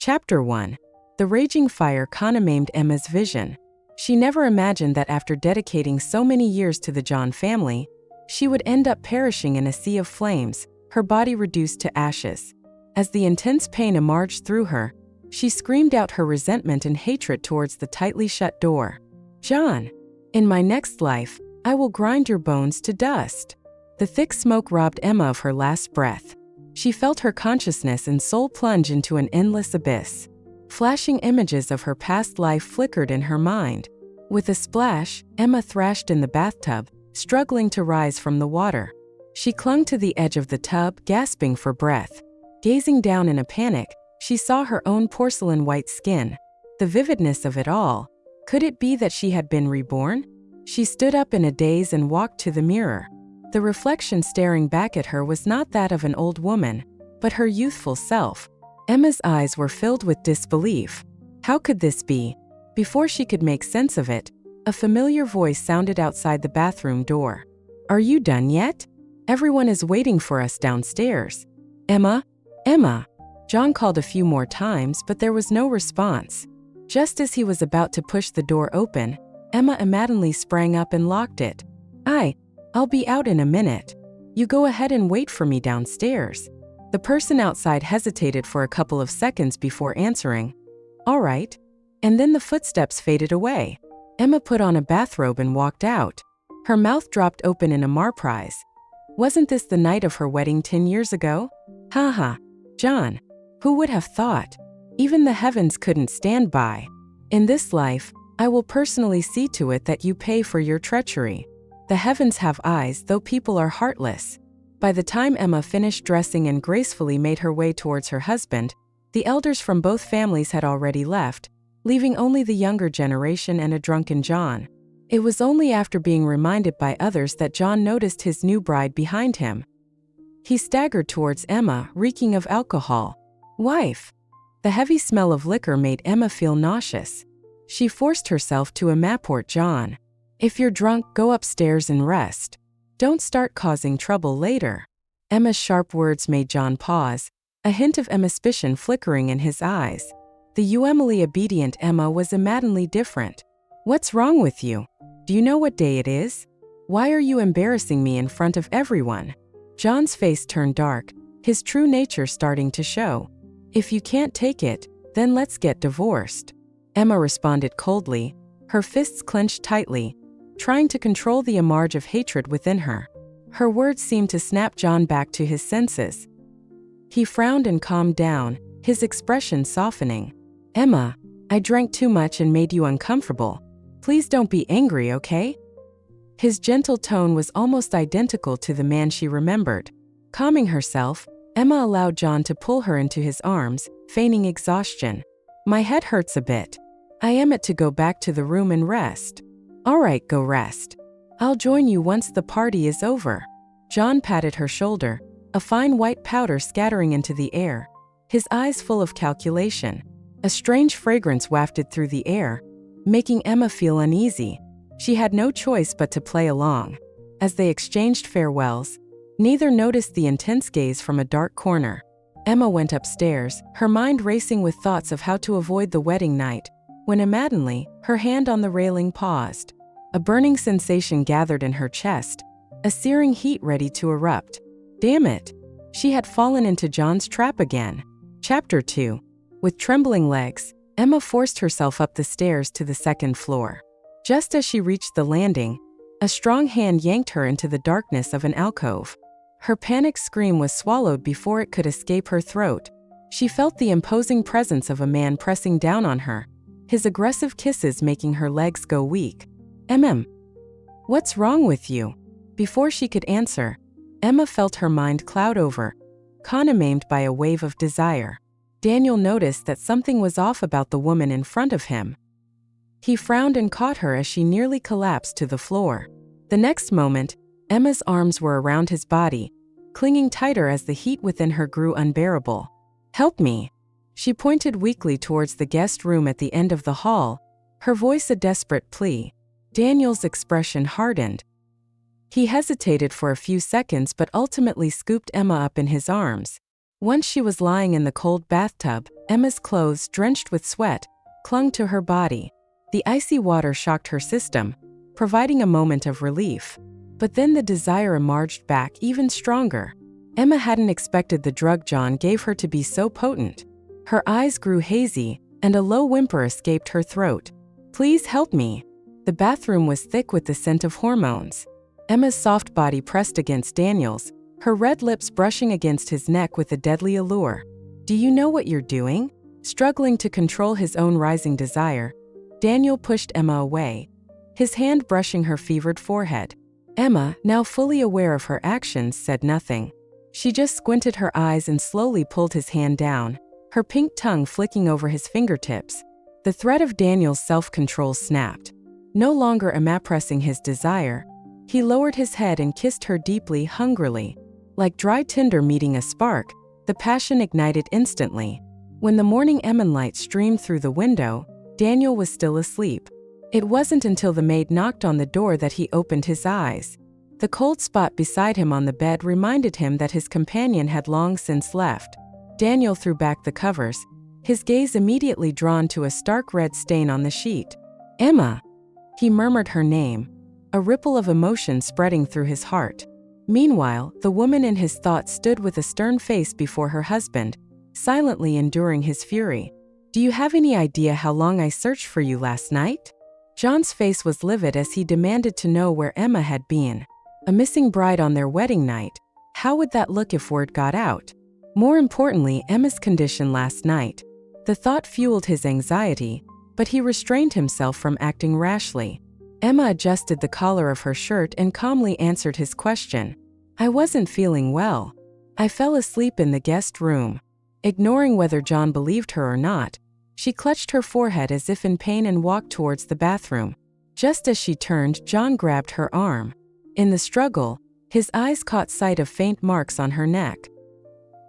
Chapter 1. The raging fire maimed Emma's vision. She never imagined that after dedicating so many years to the John family, she would end up perishing in a sea of flames, her body reduced to ashes. As the intense pain emerged through her, she screamed out her resentment and hatred towards the tightly shut door. "John, in my next life, I will grind your bones to dust." The thick smoke robbed Emma of her last breath. She felt her consciousness and soul plunge into an endless abyss. Flashing images of her past life flickered in her mind. With a splash, Emma thrashed in the bathtub, struggling to rise from the water. She clung to the edge of the tub, gasping for breath. Gazing down in a panic, she saw her own porcelain-white skin. The vividness of it all. Could it be that she had been reborn? She stood up in a daze and walked to the mirror. The reflection staring back at her was not that of an old woman, but her youthful self. Emma's eyes were filled with disbelief. How could this be? Before she could make sense of it, a familiar voice sounded outside the bathroom door. "Are you done yet? Everyone is waiting for us downstairs." "Emma? Emma?" John called a few more times, but there was no response. Just as he was about to push the door open, Emma immediately sprang up and locked it. I'll be out in a minute. You go ahead and wait for me downstairs." The person outside hesitated for a couple of seconds before answering. "All right." And then the footsteps faded away. Emma put on a bathrobe and walked out. Her mouth dropped open in a surprise. Wasn't this the night of her wedding 10 years ago? Haha. John. Who would have thought? Even the heavens couldn't stand by. In this life, I will personally see to it that you pay for your treachery. The heavens have eyes, though people are heartless. By the time Emma finished dressing and gracefully made her way towards her husband, the elders from both families had already left, leaving only the younger generation and a drunken John. It was only after being reminded by others that John noticed his new bride behind him. He staggered towards Emma, reeking of alcohol. "Wife!" The heavy smell of liquor made Emma feel nauseous. She forced herself to import John. "If you're drunk, go upstairs and rest. Don't start causing trouble later." Emma's sharp words made John pause, a hint of ambition flickering in his eyes. The usually obedient Emma was immediately different. "What's wrong with you? Do you know what day it is? Why are you embarrassing me in front of everyone?" John's face turned dark, his true nature starting to show. "If you can't take it, then let's get divorced." Emma responded coldly, her fists clenched tightly, trying to control the emerge of hatred within her. Her words seemed to snap John back to his senses. He frowned and calmed down, his expression softening. "Emma, I drank too much and made you uncomfortable. Please don't be angry, okay?" His gentle tone was almost identical to the man she remembered. Calming herself, Emma allowed John to pull her into his arms, feigning exhaustion. "My head hurts a bit. I am it to go back to the room and rest." "All right, go rest. I'll join you once the party is over." John patted her shoulder, a fine white powder scattering into the air, his eyes full of calculation. A strange fragrance wafted through the air, making Emma feel uneasy. She had no choice but to play along. As they exchanged farewells, neither noticed the intense gaze from a dark corner. Emma went upstairs, her mind racing with thoughts of how to avoid the wedding night, when immediately, her hand on the railing paused. A burning sensation gathered in her chest, a searing heat ready to erupt. Damn it! She had fallen into John's trap again. Chapter 2. With trembling legs, Emma forced herself up the stairs to the second floor. Just as she reached the landing, a strong hand yanked her into the darkness of an alcove. Her panicked scream was swallowed before it could escape her throat. She felt the imposing presence of a man pressing down on her, his aggressive kisses making her legs go weak. What's wrong with you?" Before she could answer, Emma felt her mind cloud over, consumed by a wave of desire. Daniel noticed that something was off about the woman in front of him. He frowned and caught her as she nearly collapsed to the floor. The next moment, Emma's arms were around his body, clinging tighter as the heat within her grew unbearable. "Help me!" She pointed weakly towards the guest room at the end of the hall, her voice a desperate plea. Daniel's expression hardened. He hesitated for a few seconds but ultimately scooped Emma up in his arms. Once she was lying in the cold bathtub, Emma's clothes, drenched with sweat, clung to her body. The icy water shocked her system, providing a moment of relief. But then the desire emerged back even stronger. Emma hadn't expected the drug John gave her to be so potent. Her eyes grew hazy, and a low whimper escaped her throat. "Please help me." The bathroom was thick with the scent of hormones. Emma's soft body pressed against Daniel's, her red lips brushing against his neck with a deadly allure. "Do you know what you're doing?" Struggling to control his own rising desire, Daniel pushed Emma away, his hand brushing her fevered forehead. Emma, now fully aware of her actions, said nothing. She just squinted her eyes and slowly pulled his hand down, her pink tongue flicking over his fingertips. The thread of Daniel's self-control snapped. No longer pressing his desire, he lowered his head and kissed her deeply, hungrily. Like dry tinder meeting a spark, the passion ignited instantly. When the morning light streamed through the window, Daniel was still asleep. It wasn't until the maid knocked on the door that he opened his eyes. The cold spot beside him on the bed reminded him that his companion had long since left. Daniel threw back the covers, his gaze immediately drawn to a stark red stain on the sheet. "Emma!" He murmured her name, a ripple of emotion spreading through his heart. Meanwhile, the woman in his thoughts stood with a stern face before her husband, silently enduring his fury. "Do you have any idea how long I searched for you last night?" John's face was livid as he demanded to know where Emma had been. A missing bride on their wedding night. How would that look if word got out? More importantly, Emma's condition last night. The thought fueled his anxiety, but he restrained himself from acting rashly. Emma adjusted the collar of her shirt and calmly answered his question. "I wasn't feeling well. I fell asleep in the guest room." Ignoring whether John believed her or not, she clutched her forehead as if in pain and walked towards the bathroom. Just as she turned, John grabbed her arm. In the struggle, his eyes caught sight of faint marks on her neck.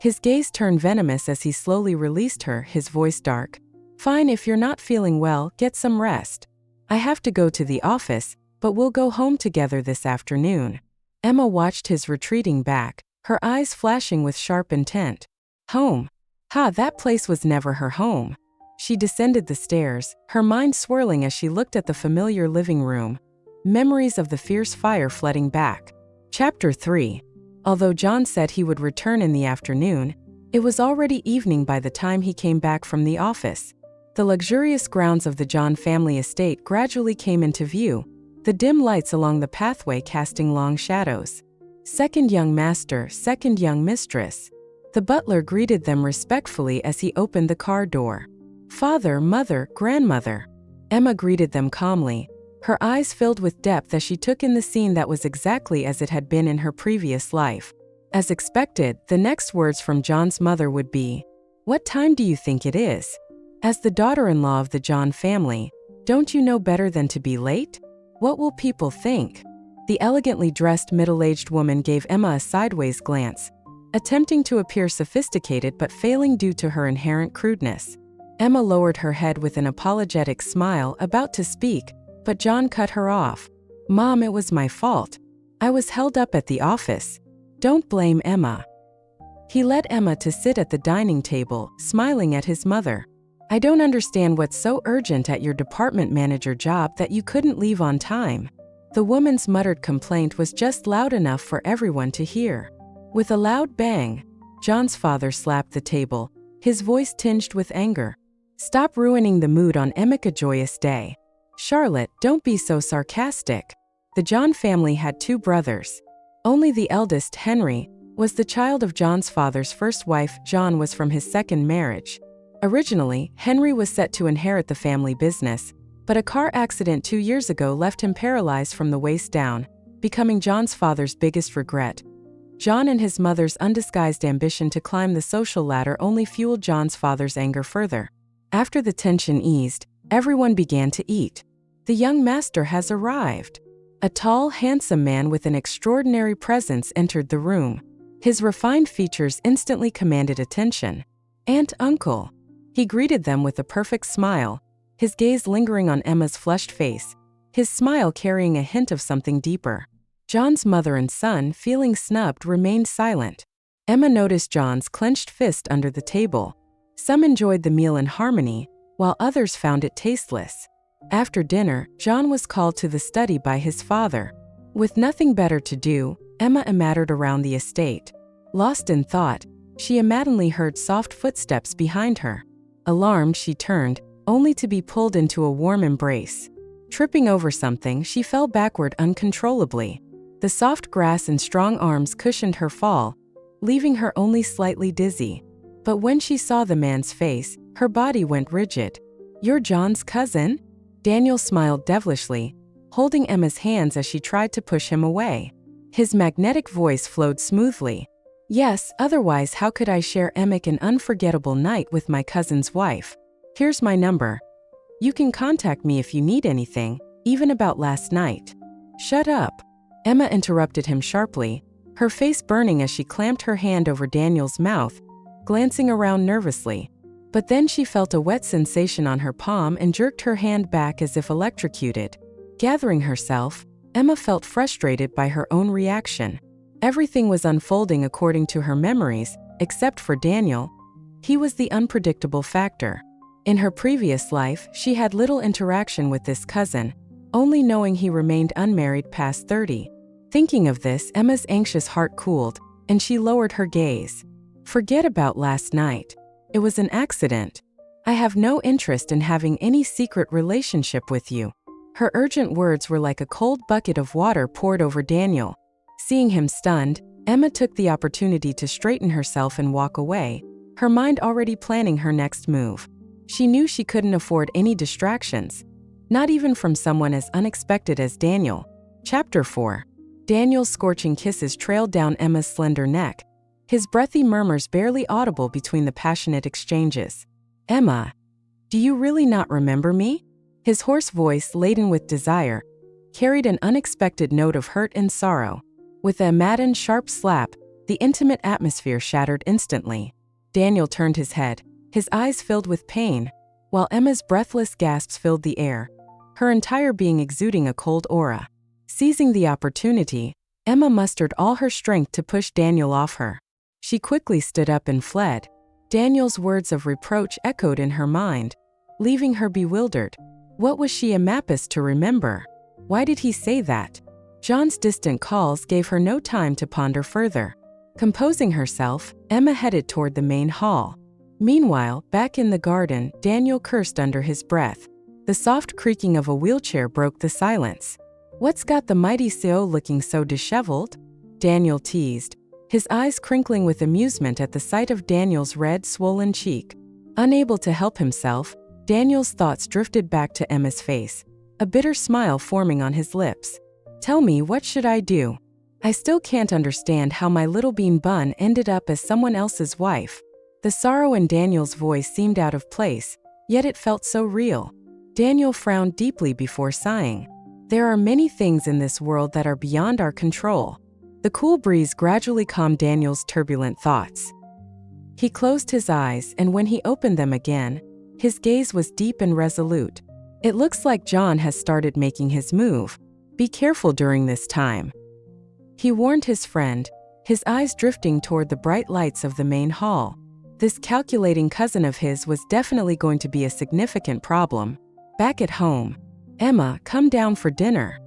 His gaze turned venomous as he slowly released her, his voice dark. "Fine, if you're not feeling well, get some rest. I have to go to the office, but we'll go home together this afternoon." Emma watched his retreating back, her eyes flashing with sharp intent. Home? That place was never her home. She descended the stairs, her mind swirling as she looked at the familiar living room. Memories of the fierce fire flooding back. Chapter 3. Although John said he would return in the afternoon, it was already evening by the time he came back from the office. The luxurious grounds of the John family estate gradually came into view, the dim lights along the pathway casting long shadows. "Second young master, second young mistress." The butler greeted them respectfully as he opened the car door. "Father, mother, grandmother." Emma greeted them calmly, her eyes filled with depth as she took in the scene that was exactly as it had been in her previous life. As expected, the next words from John's mother would be, "What time do you think it is? As the daughter-in-law of the John family, don't you know better than to be late? What will people think?" The elegantly dressed middle-aged woman gave Emma a sideways glance, attempting to appear sophisticated but failing due to her inherent crudeness. Emma lowered her head with an apologetic smile, about to speak, but John cut her off. "Mom, it was my fault. I was held up at the office. Don't blame Emma." He led Emma to sit at the dining table, smiling at his mother. "I don't understand what's so urgent at your department manager job that you couldn't leave on time." The woman's muttered complaint was just loud enough for everyone to hear. With a loud bang, John's father slapped the table, his voice tinged with anger. "Stop ruining the mood on Emma's joyous day. Charlotte, don't be so sarcastic." The John family had two brothers. Only the eldest, Henry, was the child of John's father's first wife. John was from his second marriage. Originally, Henry was set to inherit the family business, but a car accident 2 years ago left him paralyzed from the waist down, becoming John's father's biggest regret. John and his mother's undisguised ambition to climb the social ladder only fueled John's father's anger further. After the tension eased, everyone began to eat. "The young master has arrived." A tall, handsome man with an extraordinary presence entered the room. His refined features instantly commanded attention. "Aunt, uncle." He greeted them with a perfect smile, his gaze lingering on Emma's flushed face, his smile carrying a hint of something deeper. John's mother and son, feeling snubbed, remained silent. Emma noticed John's clenched fist under the table. Some enjoyed the meal in harmony, while others found it tasteless. After dinner, John was called to the study by his father. With nothing better to do, Emma mattered around the estate. Lost in thought, she immediately heard soft footsteps behind her. Alarmed, she turned, only to be pulled into a warm embrace. Tripping over something, she fell backward uncontrollably. The soft grass and strong arms cushioned her fall, leaving her only slightly dizzy. But when she saw the man's face, her body went rigid. "You're John's cousin?" Daniel smiled devilishly, holding Emma's hands as she tried to push him away. His magnetic voice flowed smoothly. "Yes, otherwise how could I share an unforgettable night with my cousin's wife? Here's my number. You can contact me if you need anything, even about last night." "Shut up," Emma interrupted him sharply, her face burning as she clamped her hand over Daniel's mouth, glancing around nervously. But then she felt a wet sensation on her palm and jerked her hand back as if electrocuted. Gathering herself, Emma felt frustrated by her own reaction. Everything was unfolding according to her memories, except for Daniel. He was the unpredictable factor. In her previous life, she had little interaction with this cousin, only knowing he remained unmarried past 30. Thinking of this, Emma's anxious heart cooled, and she lowered her gaze. "Forget about last night. It was an accident. I have no interest in having any secret relationship with you." Her urgent words were like a cold bucket of water poured over Daniel. Seeing him stunned, Emma took the opportunity to straighten herself and walk away, her mind already planning her next move. She knew she couldn't afford any distractions, not even from someone as unexpected as Daniel. Chapter 4. Daniel's scorching kisses trailed down Emma's slender neck, his breathy murmurs barely audible between the passionate exchanges. "Emma, do you really not remember me?" His hoarse voice, laden with desire, carried an unexpected note of hurt and sorrow. With a maddened, sharp slap, the intimate atmosphere shattered instantly. Daniel turned his head, his eyes filled with pain, while Emma's breathless gasps filled the air, her entire being exuding a cold aura. Seizing the opportunity, Emma mustered all her strength to push Daniel off her. She quickly stood up and fled. Daniel's words of reproach echoed in her mind, leaving her bewildered. What was she a Mappus to remember? Why did he say that? John's distant calls gave her no time to ponder further. Composing herself, Emma headed toward the main hall. Meanwhile, back in the garden, Daniel cursed under his breath. The soft creaking of a wheelchair broke the silence. "What's got the mighty CEO looking so disheveled?" Daniel teased, his eyes crinkling with amusement at the sight of Daniel's red, swollen cheek. Unable to help himself, Daniel's thoughts drifted back to Emma's face, a bitter smile forming on his lips. "Tell me, what should I do? I still can't understand how my little bean bun ended up as someone else's wife." The sorrow in Daniel's voice seemed out of place, yet it felt so real. Daniel frowned deeply before sighing. "There are many things in this world that are beyond our control." The cool breeze gradually calmed Daniel's turbulent thoughts. He closed his eyes, and when he opened them again, his gaze was deep and resolute. "It looks like John has started making his move. Be careful during this time," he warned his friend, his eyes drifting toward the bright lights of the main hall. This calculating cousin of his was definitely going to be a significant problem. Back at home, "Emma, come down for dinner."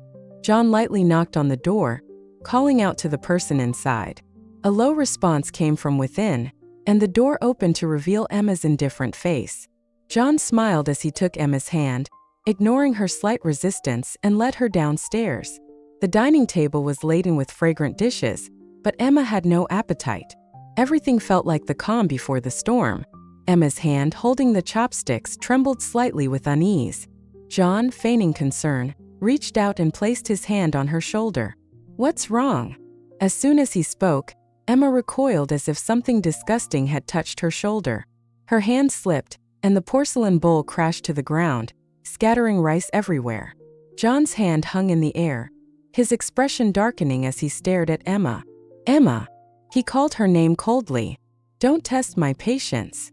John lightly knocked on the door, calling out to the person inside. A low response came from within, and the door opened to reveal Emma's indifferent face. John smiled as he took Emma's hand, ignoring her slight resistance, and led her downstairs. The dining table was laden with fragrant dishes, but Emma had no appetite. Everything felt like the calm before the storm. Emma's hand holding the chopsticks trembled slightly with unease. John, feigning concern, reached out and placed his hand on her shoulder. "What's wrong?" As soon as he spoke, Emma recoiled as if something disgusting had touched her shoulder. Her hand slipped, and the porcelain bowl crashed to the ground, scattering rice everywhere. John's hand hung in the air, his expression darkening as he stared at Emma. "Emma!" He called her name coldly. "Don't test my patience."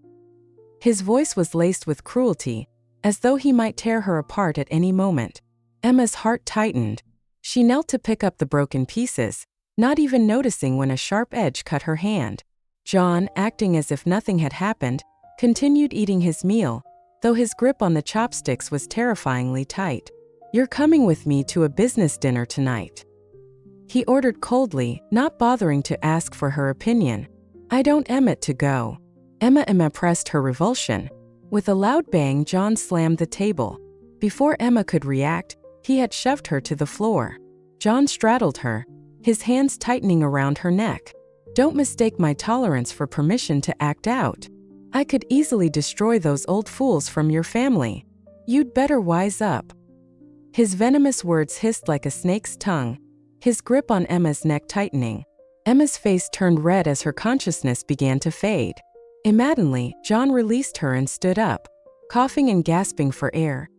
His voice was laced with cruelty, as though he might tear her apart at any moment. Emma's heart tightened. She knelt to pick up the broken pieces, not even noticing when a sharp edge cut her hand. John, acting as if nothing had happened, continued eating his meal, though his grip on the chopsticks was terrifyingly tight. "You're coming with me to a business dinner tonight," he ordered coldly, not bothering to ask for her opinion. "I don't Emmett to go." Emma pressed her revulsion. With a loud bang, John slammed the table. Before Emma could react, he had shoved her to the floor. John straddled her, his hands tightening around her neck. "Don't mistake my tolerance for permission to act out. I could easily destroy those old fools from your family. You'd better wise up." His venomous words hissed like a snake's tongue, his grip on Emma's neck tightening. Emma's face turned red as her consciousness began to fade. Immadently, John released her and stood up, coughing and gasping for air.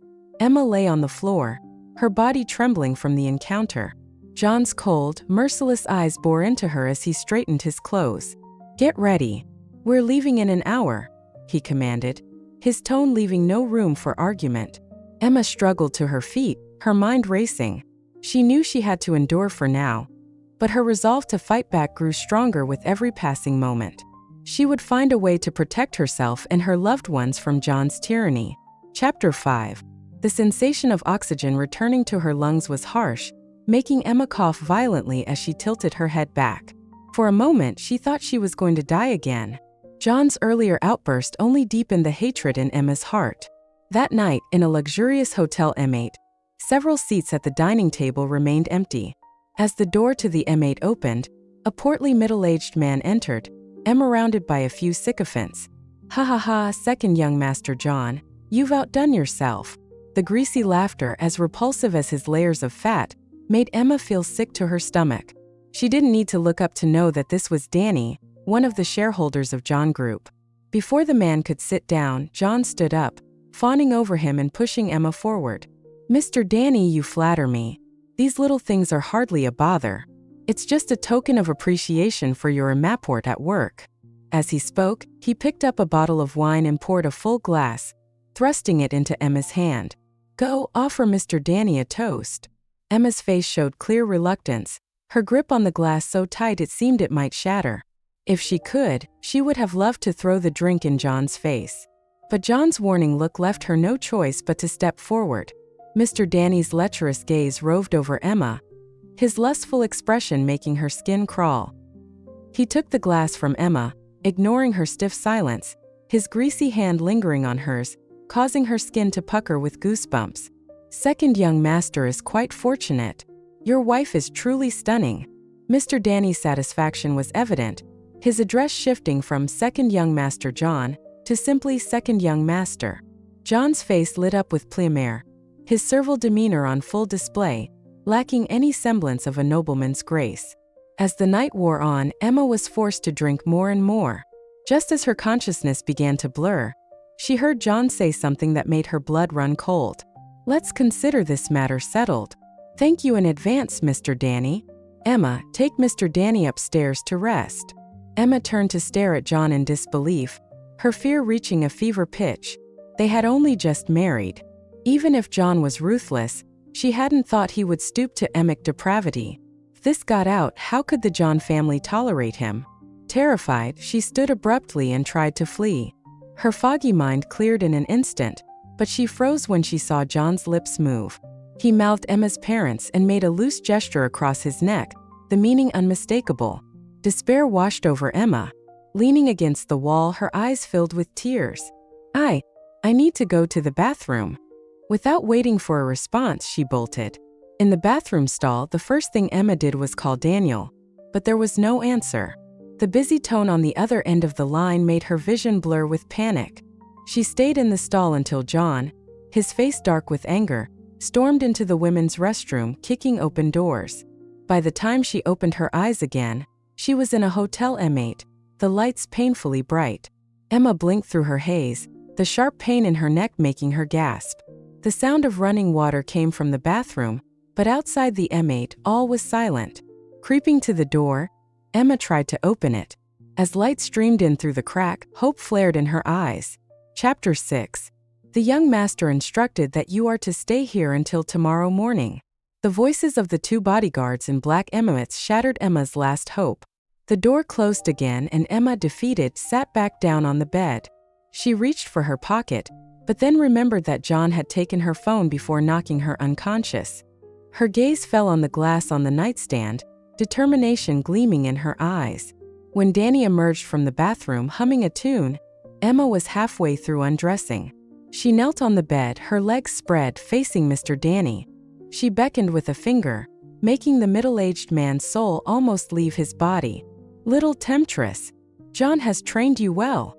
Emma lay on the floor, her body trembling from the encounter. John's cold, merciless eyes bore into her as he straightened his clothes. "Get ready. We're leaving in an hour," he commanded, his tone leaving no room for argument. Emma struggled to her feet, her mind racing. She knew she had to endure for now, but her resolve to fight back grew stronger with every passing moment. She would find a way to protect herself and her loved ones from John's tyranny. Chapter 5. The sensation of oxygen returning to her lungs was harsh, making Emma cough violently as she tilted her head back. For a moment, she thought she was going to die again. John's earlier outburst only deepened the hatred in Emma's heart. That night, in a luxurious hotel M8, several seats at the dining table remained empty. As the door to the M8 opened, a portly middle-aged man entered, Emma surrounded by a few sycophants. "Ha ha ha, second young Master John, you've outdone yourself." The greasy laughter, as repulsive as his layers of fat, made Emma feel sick to her stomach. She didn't need to look up to know that this was Danny, one of the shareholders of John Group. Before the man could sit down, John stood up, fawning over him and pushing Emma forward. "Mr. Danny, you flatter me. These little things are hardly a bother. It's just a token of appreciation for your immaport at work." As he spoke, he picked up a bottle of wine and poured a full glass, thrusting it into Emma's hand. "Go, offer Mr. Danny a toast." Emma's face showed clear reluctance, her grip on the glass so tight it seemed it might shatter. If she could, she would have loved to throw the drink in John's face. But John's warning look left her no choice but to step forward. Mr. Danny's lecherous gaze roved over Emma, his lustful expression making her skin crawl. He took the glass from Emma, ignoring her stiff silence, his greasy hand lingering on hers, causing her skin to pucker with goosebumps. "Second young master is quite fortunate. Your wife is truly stunning." Mr. Danny's satisfaction was evident, his address shifting from second young Master John to simply second young master. John's face lit up with pleasure, his servile demeanor on full display, lacking any semblance of a nobleman's grace. As the night wore on, Emma was forced to drink more and more. Just as her consciousness began to blur, she heard John say something that made her blood run cold. "Let's consider this matter settled. Thank you in advance, Mr. Danny. Emma, take Mr. Danny upstairs to rest." Emma turned to stare at John in disbelief, her fear reaching a fever pitch. They had only just married. Even if John was ruthless, she hadn't thought he would stoop to emic depravity. If this got out, how could the John family tolerate him? Terrified, she stood abruptly and tried to flee. Her foggy mind cleared in an instant, but she froze when she saw John's lips move. He mouthed Emma's parents and made a loose gesture across his neck, the meaning unmistakable. Despair washed over Emma. Leaning against the wall, her eyes filled with tears. I need to go to the bathroom." Without waiting for a response, she bolted. In the bathroom stall, the first thing Emma did was call Daniel, but there was no answer. The busy tone on the other end of the line made her vision blur with panic. She stayed in the stall until John, his face dark with anger, stormed into the women's restroom, kicking open doors. By the time she opened her eyes again, she was in a hotel M8, the lights painfully bright. Emma blinked through her haze, the sharp pain in her neck making her gasp. The sound of running water came from the bathroom, but outside the M8, all was silent. Creeping to the door, Emma tried to open it. As light streamed in through the crack, hope flared in her eyes. Chapter 6. The young master instructed that you are to stay here until tomorrow morning. The voices of the two bodyguards in black emigrants shattered Emma's last hope. The door closed again and Emma, defeated, sat back down on the bed. She reached for her pocket, but then remembered that John had taken her phone before knocking her unconscious. Her gaze fell on the glass on the nightstand, determination gleaming in her eyes. When Danny emerged from the bathroom humming a tune, Emma was halfway through undressing. She knelt on the bed, her legs spread, facing Mr. Danny. She beckoned with a finger, making the middle-aged man's soul almost leave his body. "Little temptress, John has trained you well."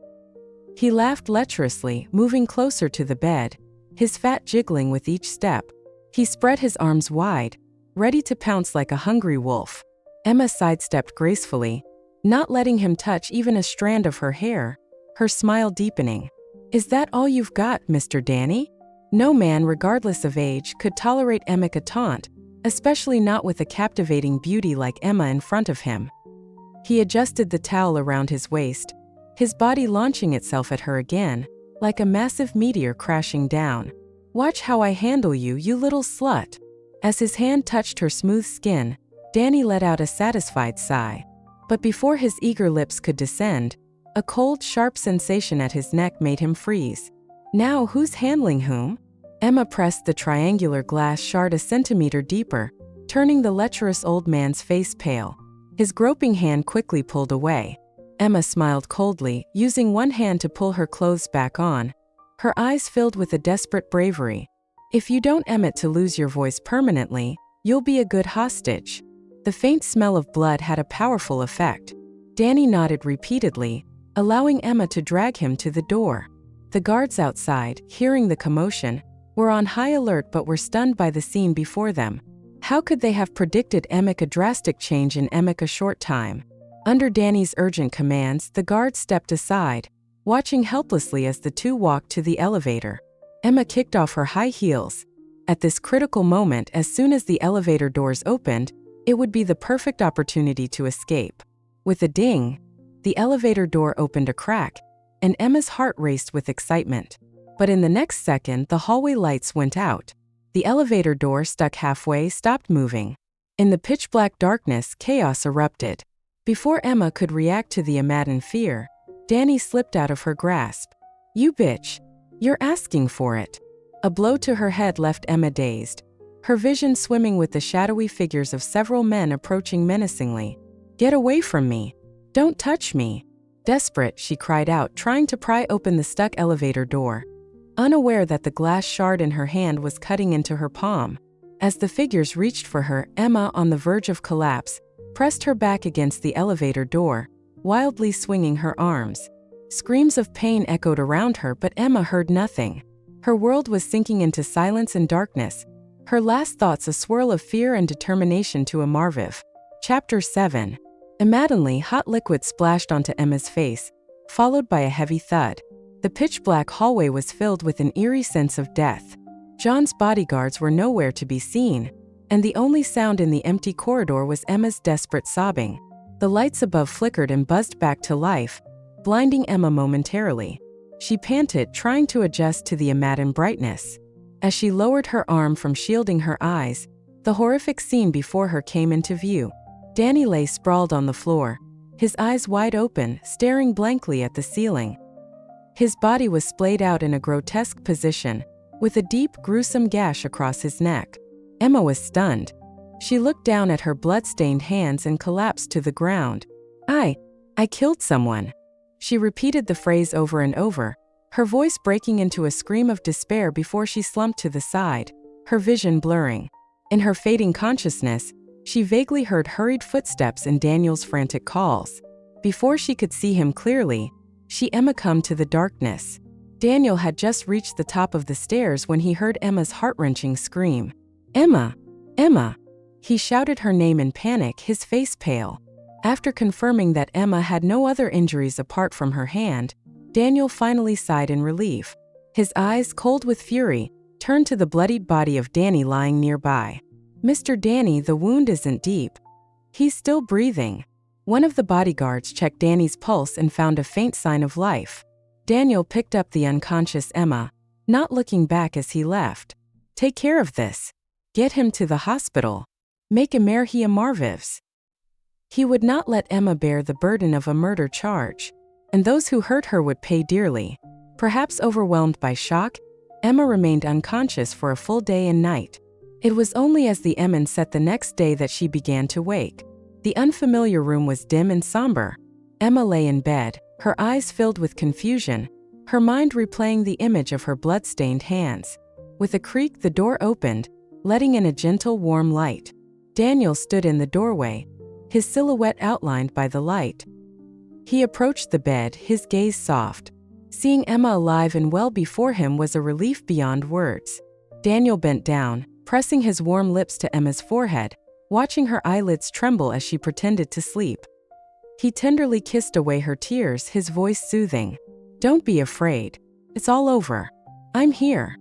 He laughed lecherously, moving closer to the bed, his fat jiggling with each step. He spread his arms wide, ready to pounce like a hungry wolf. Emma sidestepped gracefully, not letting him touch even a strand of her hair, her smile deepening. "Is that all you've got, Mr. Danny?" No man, regardless of age, could tolerate Emma a taunt, especially not with a captivating beauty like Emma in front of him. He adjusted the towel around his waist, his body launching itself at her again, like a massive meteor crashing down. "Watch how I handle you, you little slut." As his hand touched her smooth skin, Danny let out a satisfied sigh. But before his eager lips could descend, a cold, sharp sensation at his neck made him freeze. "Now who's handling whom?" Emma pressed the triangular glass shard a centimeter deeper, turning the lecherous old man's face pale. His groping hand quickly pulled away. Emma smiled coldly, using one hand to pull her clothes back on, her eyes filled with a desperate bravery. "If you don't aim it to lose your voice permanently, you'll be a good hostage." The faint smell of blood had a powerful effect. Danny nodded repeatedly, allowing Emma to drag him to the door. The guards outside, hearing the commotion, were on high alert but were stunned by the scene before them. How could they have predicted a drastic change in a short time? Under Danny's urgent commands, the guards stepped aside, watching helplessly as the two walked to the elevator. Emma kicked off her high heels. At this critical moment, as soon as the elevator doors opened, it would be the perfect opportunity to escape. With a ding, the elevator door opened a crack, and Emma's heart raced with excitement. But in the next second, the hallway lights went out. The elevator door, stuck halfway, stopped moving. In the pitch-black darkness, chaos erupted. Before Emma could react to the maddened fear, Danny slipped out of her grasp. "You bitch. You're asking for it." A blow to her head left Emma dazed, her vision swimming with the shadowy figures of several men approaching menacingly. "Get away from me. Don't touch me." Desperate, she cried out, trying to pry open the stuck elevator door, unaware that the glass shard in her hand was cutting into her palm. As the figures reached for her, Emma, on the verge of collapse, pressed her back against the elevator door, wildly swinging her arms. Screams of pain echoed around her, but Emma heard nothing. Her world was sinking into silence and darkness, her last thoughts a swirl of fear and determination to a Marviv. Chapter 7. Maddeningly, hot liquid splashed onto Emma's face, followed by a heavy thud. The pitch-black hallway was filled with an eerie sense of death. John's bodyguards were nowhere to be seen, and the only sound in the empty corridor was Emma's desperate sobbing. The lights above flickered and buzzed back to life, blinding Emma momentarily. She panted, trying to adjust to the maddened brightness. As she lowered her arm from shielding her eyes, the horrific scene before her came into view. Danny lay sprawled on the floor, his eyes wide open, staring blankly at the ceiling. His body was splayed out in a grotesque position, with a deep, gruesome gash across his neck. Emma was stunned. She looked down at her blood-stained hands and collapsed to the ground. I killed someone." She repeated the phrase over and over, her voice breaking into a scream of despair before she slumped to the side, her vision blurring. In her fading consciousness, she vaguely heard hurried footsteps and Daniel's frantic calls. Before she could see him clearly, Emma come to the darkness. Daniel had just reached the top of the stairs when he heard Emma's heart-wrenching scream. "Emma! Emma!" He shouted her name in panic, his face pale. After confirming that Emma had no other injuries apart from her hand, Daniel finally sighed in relief. His eyes, cold with fury, turned to the bloodied body of Danny lying nearby. "Mr. Danny, the wound isn't deep. He's still breathing." One of the bodyguards checked Danny's pulse and found a faint sign of life. Daniel picked up the unconscious Emma, not looking back as he left. "Take care of this. Get him to the hospital. Make Emerhia Marvivs." He would not let Emma bear the burden of a murder charge, and those who hurt her would pay dearly. Perhaps overwhelmed by shock, Emma remained unconscious for a full day and night. It was only as the Emma set the next day that she began to wake. The unfamiliar room was dim and somber. Emma lay in bed, her eyes filled with confusion, her mind replaying the image of her blood-stained hands. With a creak, the door opened, letting in a gentle, warm light. Daniel stood in the doorway, his silhouette outlined by the light. He approached the bed, his gaze soft. Seeing Emma alive and well before him was a relief beyond words. Daniel bent down, pressing his warm lips to Emma's forehead, watching her eyelids tremble as she pretended to sleep. He tenderly kissed away her tears, his voice soothing. "Don't be afraid. It's all over. I'm here."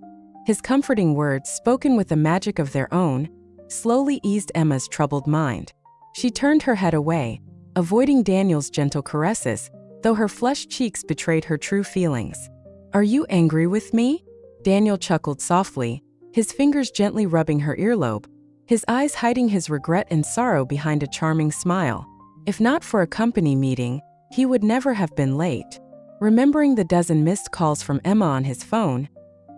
His comforting words, spoken with a magic of their own, slowly eased Emma's troubled mind. She turned her head away, avoiding Daniel's gentle caresses, though her flushed cheeks betrayed her true feelings. "Are you angry with me?" Daniel chuckled softly, his fingers gently rubbing her earlobe, his eyes hiding his regret and sorrow behind a charming smile. If not for a company meeting, he would never have been late. Remembering the dozen missed calls from Emma on his phone,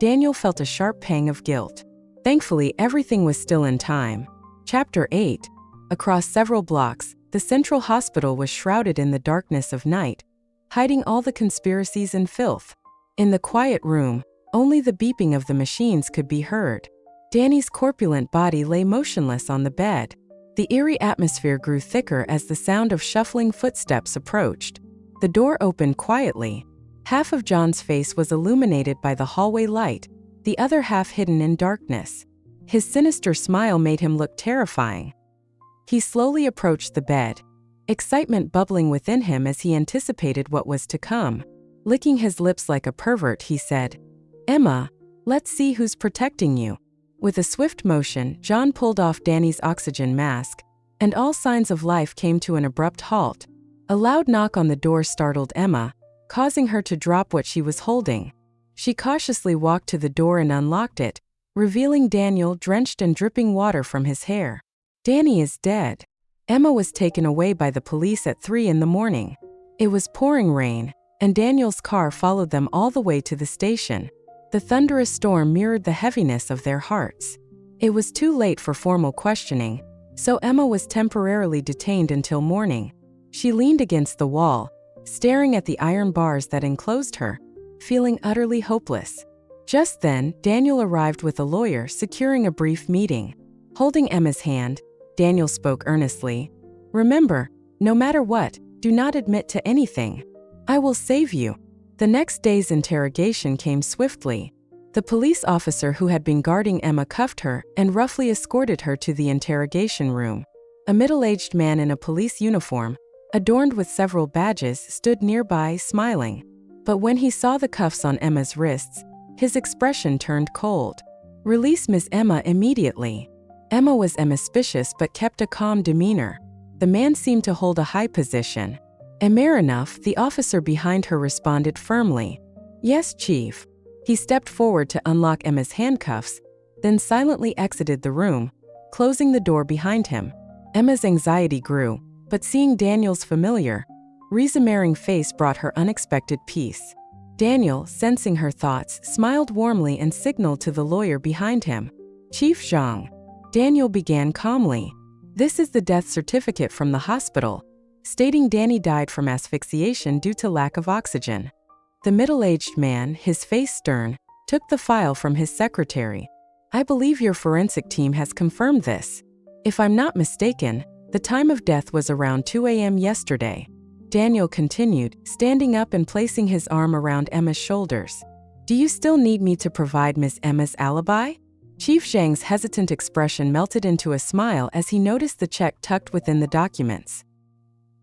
Daniel felt a sharp pang of guilt. Thankfully, everything was still in time. Chapter 8. Across several blocks, the central hospital was shrouded in the darkness of night, hiding all the conspiracies and filth. In the quiet room, only the beeping of the machines could be heard. Danny's corpulent body lay motionless on the bed. The eerie atmosphere grew thicker as the sound of shuffling footsteps approached. The door opened quietly. Half of John's face was illuminated by the hallway light, the other half hidden in darkness. His sinister smile made him look terrifying. He slowly approached the bed, excitement bubbling within him as he anticipated what was to come. Licking his lips like a pervert, he said, "Emma, let's see who's protecting you." With a swift motion, John pulled off Danny's oxygen mask, and all signs of life came to an abrupt halt. A loud knock on the door startled Emma, causing her to drop what she was holding. She cautiously walked to the door and unlocked it, revealing Daniel drenched and dripping water from his hair. "Danny is dead." Emma was taken away by the police at 3 in the morning. It was pouring rain, and Daniel's car followed them all the way to the station. The thunderous storm mirrored the heaviness of their hearts. It was too late for formal questioning, so Emma was temporarily detained until morning. She leaned against the wall, staring at the iron bars that enclosed her, feeling utterly hopeless. Just then, Daniel arrived with a lawyer, securing a brief meeting. Holding Emma's hand, Daniel spoke earnestly. "Remember, no matter what, do not admit to anything. I will save you." The next day's interrogation came swiftly. The police officer who had been guarding Emma cuffed her and roughly escorted her to the interrogation room. A middle-aged man in a police uniform, adorned with several badges, stood nearby, smiling. But when he saw the cuffs on Emma's wrists, his expression turned cold. "Release Miss Emma immediately." Emma was suspicious but kept a calm demeanor. The man seemed to hold a high position. Enough, the officer behind her responded firmly. "Yes, Chief." He stepped forward to unlock Emma's handcuffs, then silently exited the room, closing the door behind him. Emma's anxiety grew, but seeing Daniel's familiar, reassuring face brought her unexpected peace. Daniel, sensing her thoughts, smiled warmly and signaled to the lawyer behind him. "Chief Zhang." Daniel began calmly. "This is the death certificate from the hospital, stating Danny died from asphyxiation due to lack of oxygen." The middle-aged man, his face stern, took the file from his secretary. "I believe your forensic team has confirmed this. If I'm not mistaken, the time of death was around 2 a.m. yesterday." Daniel continued, standing up and placing his arm around Emma's shoulders. "Do you still need me to provide Miss Emma's alibi?" Chief Zhang's hesitant expression melted into a smile as he noticed the check tucked within the documents.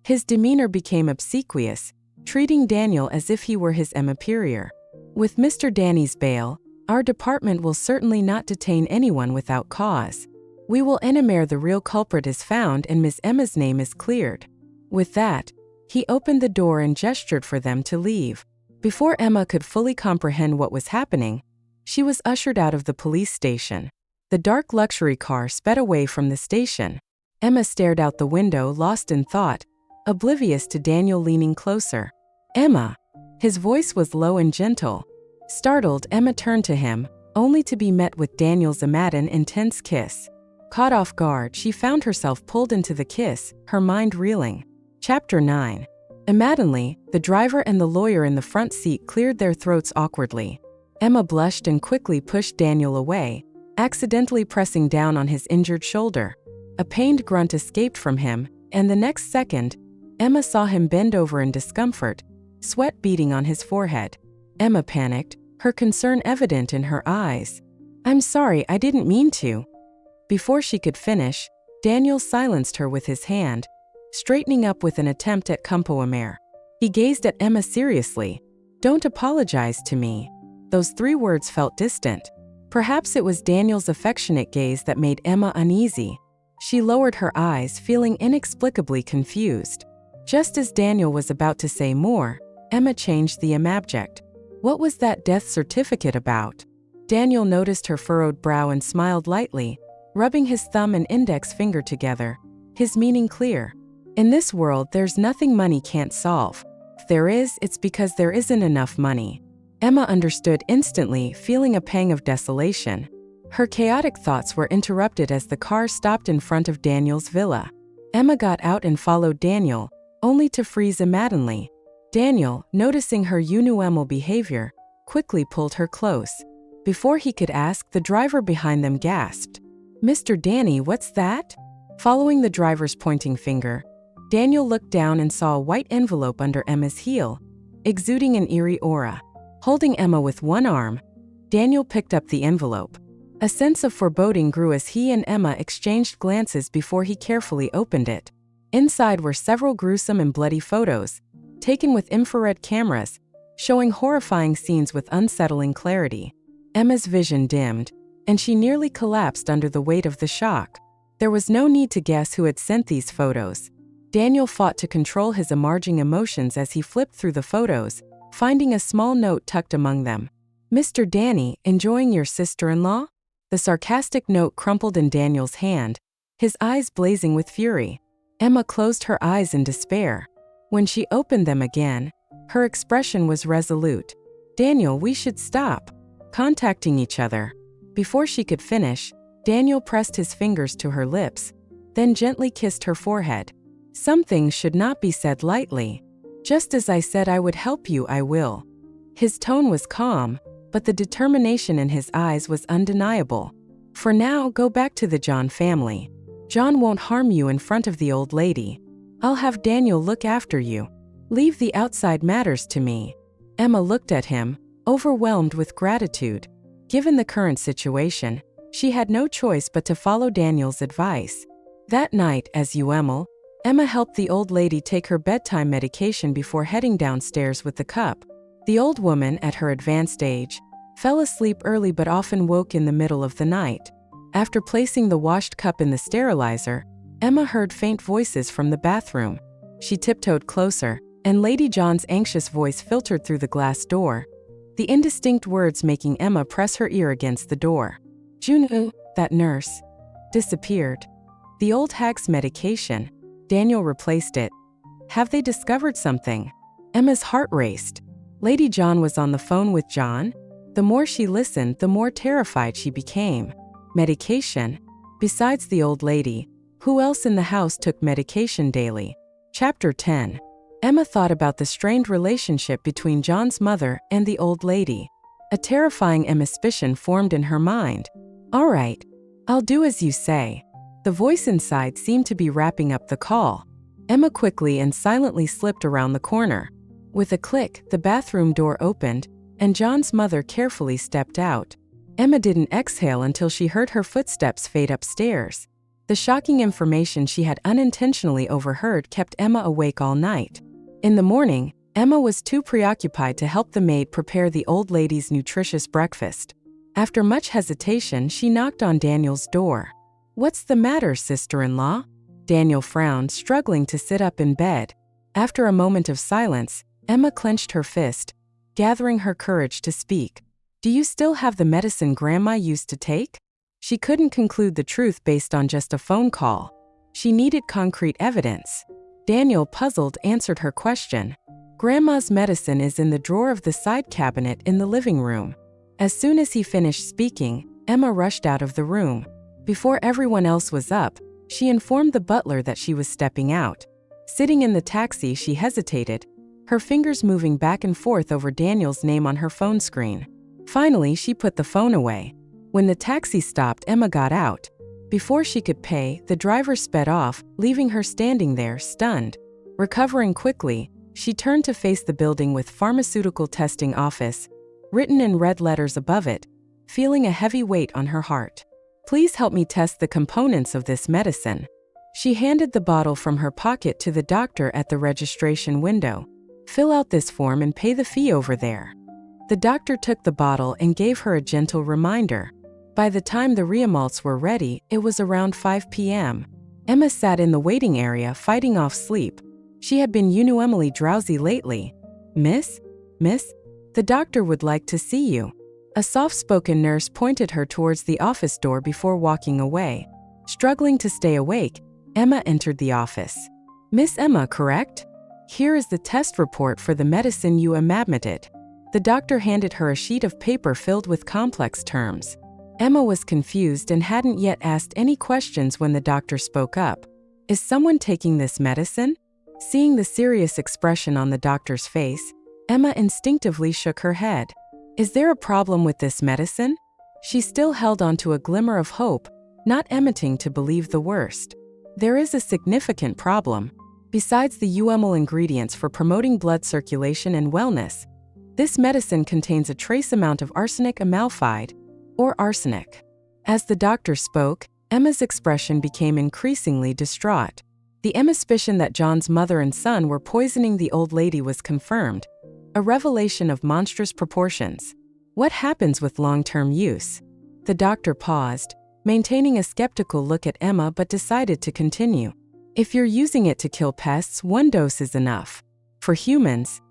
His demeanor became obsequious, treating Daniel as if he were his superior. "With Mr. Danny's bail, our department will certainly not detain anyone without cause. We will ensure the real culprit is found and Miss Emma's name is cleared." With that, he opened the door and gestured for them to leave. Before Emma could fully comprehend what was happening, she was ushered out of the police station. The dark luxury car sped away from the station. Emma stared out the window, lost in thought, oblivious to Daniel leaning closer. "Emma." His voice was low and gentle. Startled, Emma turned to him, only to be met with Daniel's intense kiss. Caught off guard, she found herself pulled into the kiss, her mind reeling. Chapter 9. Immediately, the driver and the lawyer in the front seat cleared their throats awkwardly. Emma blushed and quickly pushed Daniel away, accidentally pressing down on his injured shoulder. A pained grunt escaped from him, and the next second, Emma saw him bend over in discomfort, sweat beading on his forehead. Emma panicked, her concern evident in her eyes. "I'm sorry, I didn't mean to." Before she could finish, Daniel silenced her with his hand, straightening up with an attempt at composure. He gazed at Emma seriously. "Don't apologize to me." Those 3 words felt distant. Perhaps it was Daniel's affectionate gaze that made Emma uneasy. She lowered her eyes, feeling inexplicably confused. Just as Daniel was about to say more, Emma changed the subject. "What was that death certificate about?" Daniel noticed her furrowed brow and smiled lightly, rubbing his thumb and index finger together, his meaning clear. "In this world, there's nothing money can't solve. If there is, it's because there isn't enough money." Emma understood instantly, feeling a pang of desolation. Her chaotic thoughts were interrupted as the car stopped in front of Daniel's villa. Emma got out and followed Daniel, only to freeze immediately. Daniel, noticing her unusual behavior, quickly pulled her close. Before he could ask, the driver behind them gasped. "Mr. Danny, what's that?" Following the driver's pointing finger, Daniel looked down and saw a white envelope under Emma's heel, exuding an eerie aura. Holding Emma with one arm, Daniel picked up the envelope. A sense of foreboding grew as he and Emma exchanged glances before he carefully opened it. Inside were several gruesome and bloody photos, taken with infrared cameras, showing horrifying scenes with unsettling clarity. Emma's vision dimmed, and she nearly collapsed under the weight of the shock. There was no need to guess who had sent these photos. Daniel fought to control his emerging emotions as he flipped through the photos, finding a small note tucked among them. "Mr. Danny, enjoying your sister-in-law?" The sarcastic note crumpled in Daniel's hand, his eyes blazing with fury. Emma closed her eyes in despair. When she opened them again, her expression was resolute. "Daniel, we should stop contacting each other." Before she could finish, Daniel pressed his fingers to her lips, then gently kissed her forehead. "Some things should not be said lightly. Just as I said I would help you, I will." His tone was calm, but the determination in his eyes was undeniable. "For now, go back to the John family. John won't harm you in front of the old lady. I'll have Daniel look after you. Leave the outside matters to me." Emma looked at him, overwhelmed with gratitude. Given the current situation, she had no choice but to follow Daniel's advice. That night, as usual, Emma helped the old lady take her bedtime medication before heading downstairs with the cup. The old woman, at her advanced age, fell asleep early but often woke in the middle of the night. After placing the washed cup in the sterilizer, Emma heard faint voices from the bathroom. She tiptoed closer, and Lady John's anxious voice filtered through the glass door, the indistinct words making Emma press her ear against the door. "June, that nurse, disappeared. The old hag's medication. Daniel replaced it. Have they discovered something?" Emma's heart raced. Lady John was on the phone with John? The more she listened, the more terrified she became. Medication? Besides the old lady, who else in the house took medication daily? Chapter 10. Emma thought about the strained relationship between John's mother and the old lady. A terrifying suspicion formed in her mind. "All right, I'll do as you say." The voice inside seemed to be wrapping up the call. Emma quickly and silently slipped around the corner. With a click, the bathroom door opened, and John's mother carefully stepped out. Emma didn't exhale until she heard her footsteps fade upstairs. The shocking information she had unintentionally overheard kept Emma awake all night. In the morning, Emma was too preoccupied to help the maid prepare the old lady's nutritious breakfast. After much hesitation, she knocked on Daniel's door. "What's the matter, sister-in-law?" Daniel frowned, struggling to sit up in bed. After a moment of silence, Emma clenched her fist, gathering her courage to speak. "Do you still have the medicine Grandma used to take?" She couldn't conclude the truth based on just a phone call. She needed concrete evidence. Daniel, puzzled, answered her question. Grandma's medicine is in the drawer of the side cabinet in the living room. As soon as he finished speaking, Emma rushed out of the room. Before everyone else was up, she informed the butler that she was stepping out. Sitting in the taxi, she hesitated, her fingers moving back and forth over Daniel's name on her phone screen. Finally, she put the phone away. When the taxi stopped, Emma got out. Before she could pay, the driver sped off, leaving her standing there, stunned. Recovering quickly, she turned to face the building with Pharmaceutical Testing Office written in red letters above it, feeling a heavy weight on her heart. Please help me test the components of this medicine. She handed the bottle from her pocket to the doctor at the registration window. Fill out this form and pay the fee over there. The doctor took the bottle and gave her a gentle reminder. By the time the reamalts were ready, it was around 5 p.m. Emma sat in the waiting area fighting off sleep. She had been unusually drowsy lately. Miss? The doctor would like to see you. A soft-spoken nurse pointed her towards the office door before walking away. Struggling to stay awake, Emma entered the office. Miss Emma, correct? Here is the test report for the medicine you administered. The doctor handed her a sheet of paper filled with complex terms. Emma was confused and hadn't yet asked any questions when the doctor spoke up. Is someone taking this medicine? Seeing the serious expression on the doctor's face, Emma instinctively shook her head. Is there a problem with this medicine? She still held on to a glimmer of hope, not omitting to believe the worst. There is a significant problem. Besides the UML ingredients for promoting blood circulation and wellness, this medicine contains a trace amount of arsenic amalphide, or arsenic. As the doctor spoke, Emma's expression became increasingly distraught. The suspicion that John's mother and son were poisoning the old lady was confirmed, a revelation of monstrous proportions. What happens with long-term use? The doctor paused, maintaining a skeptical look at Emma but decided to continue. If you're using it to kill pests, one dose is enough. For humans,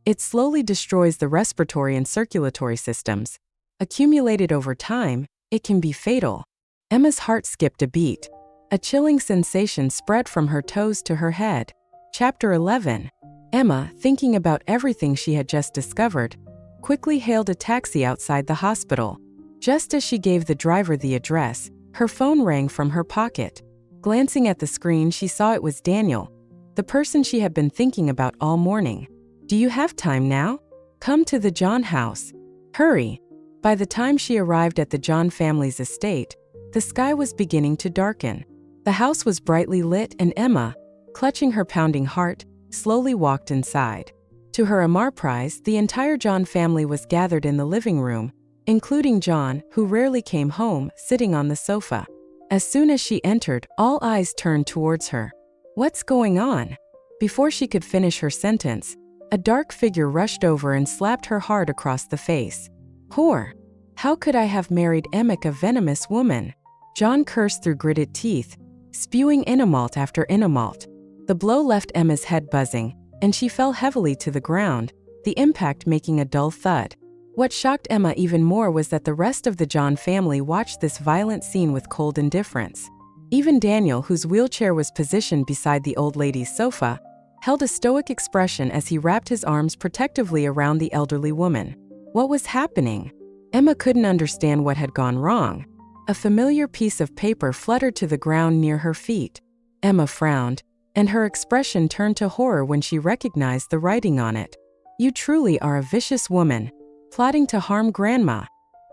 it slowly destroys the respiratory and circulatory systems. Accumulated over time, it can be fatal. Emma's heart skipped a beat. A chilling sensation spread from her toes to her head. Chapter 11. Emma, thinking about everything she had just discovered, quickly hailed a taxi outside the hospital. Just as she gave the driver the address, her phone rang from her pocket. Glancing at the screen, she saw it was Daniel, the person she had been thinking about all morning. Do you have time now? Come to the John house. Hurry. By the time she arrived at the John family's estate, the sky was beginning to darken. The house was brightly lit and Emma, clutching her pounding heart, slowly walked inside. To her surprise, the entire John family was gathered in the living room, including John, who rarely came home, sitting on the sofa. As soon as she entered, all eyes turned towards her. What's going on? Before she could finish her sentence, a dark figure rushed over and slapped her hard across the face. Whore! How could I have married Emick, a venomous woman? John cursed through gritted teeth, spewing inamalt after inamalt. The blow left Emma's head buzzing, and she fell heavily to the ground, the impact making a dull thud. What shocked Emma even more was that the rest of the John family watched this violent scene with cold indifference. Even Daniel, whose wheelchair was positioned beside the old lady's sofa, held a stoic expression as he wrapped his arms protectively around the elderly woman. What was happening? Emma couldn't understand what had gone wrong. A familiar piece of paper fluttered to the ground near her feet. Emma frowned, and her expression turned to horror when she recognized the writing on it. You truly are a vicious woman, plotting to harm Grandma.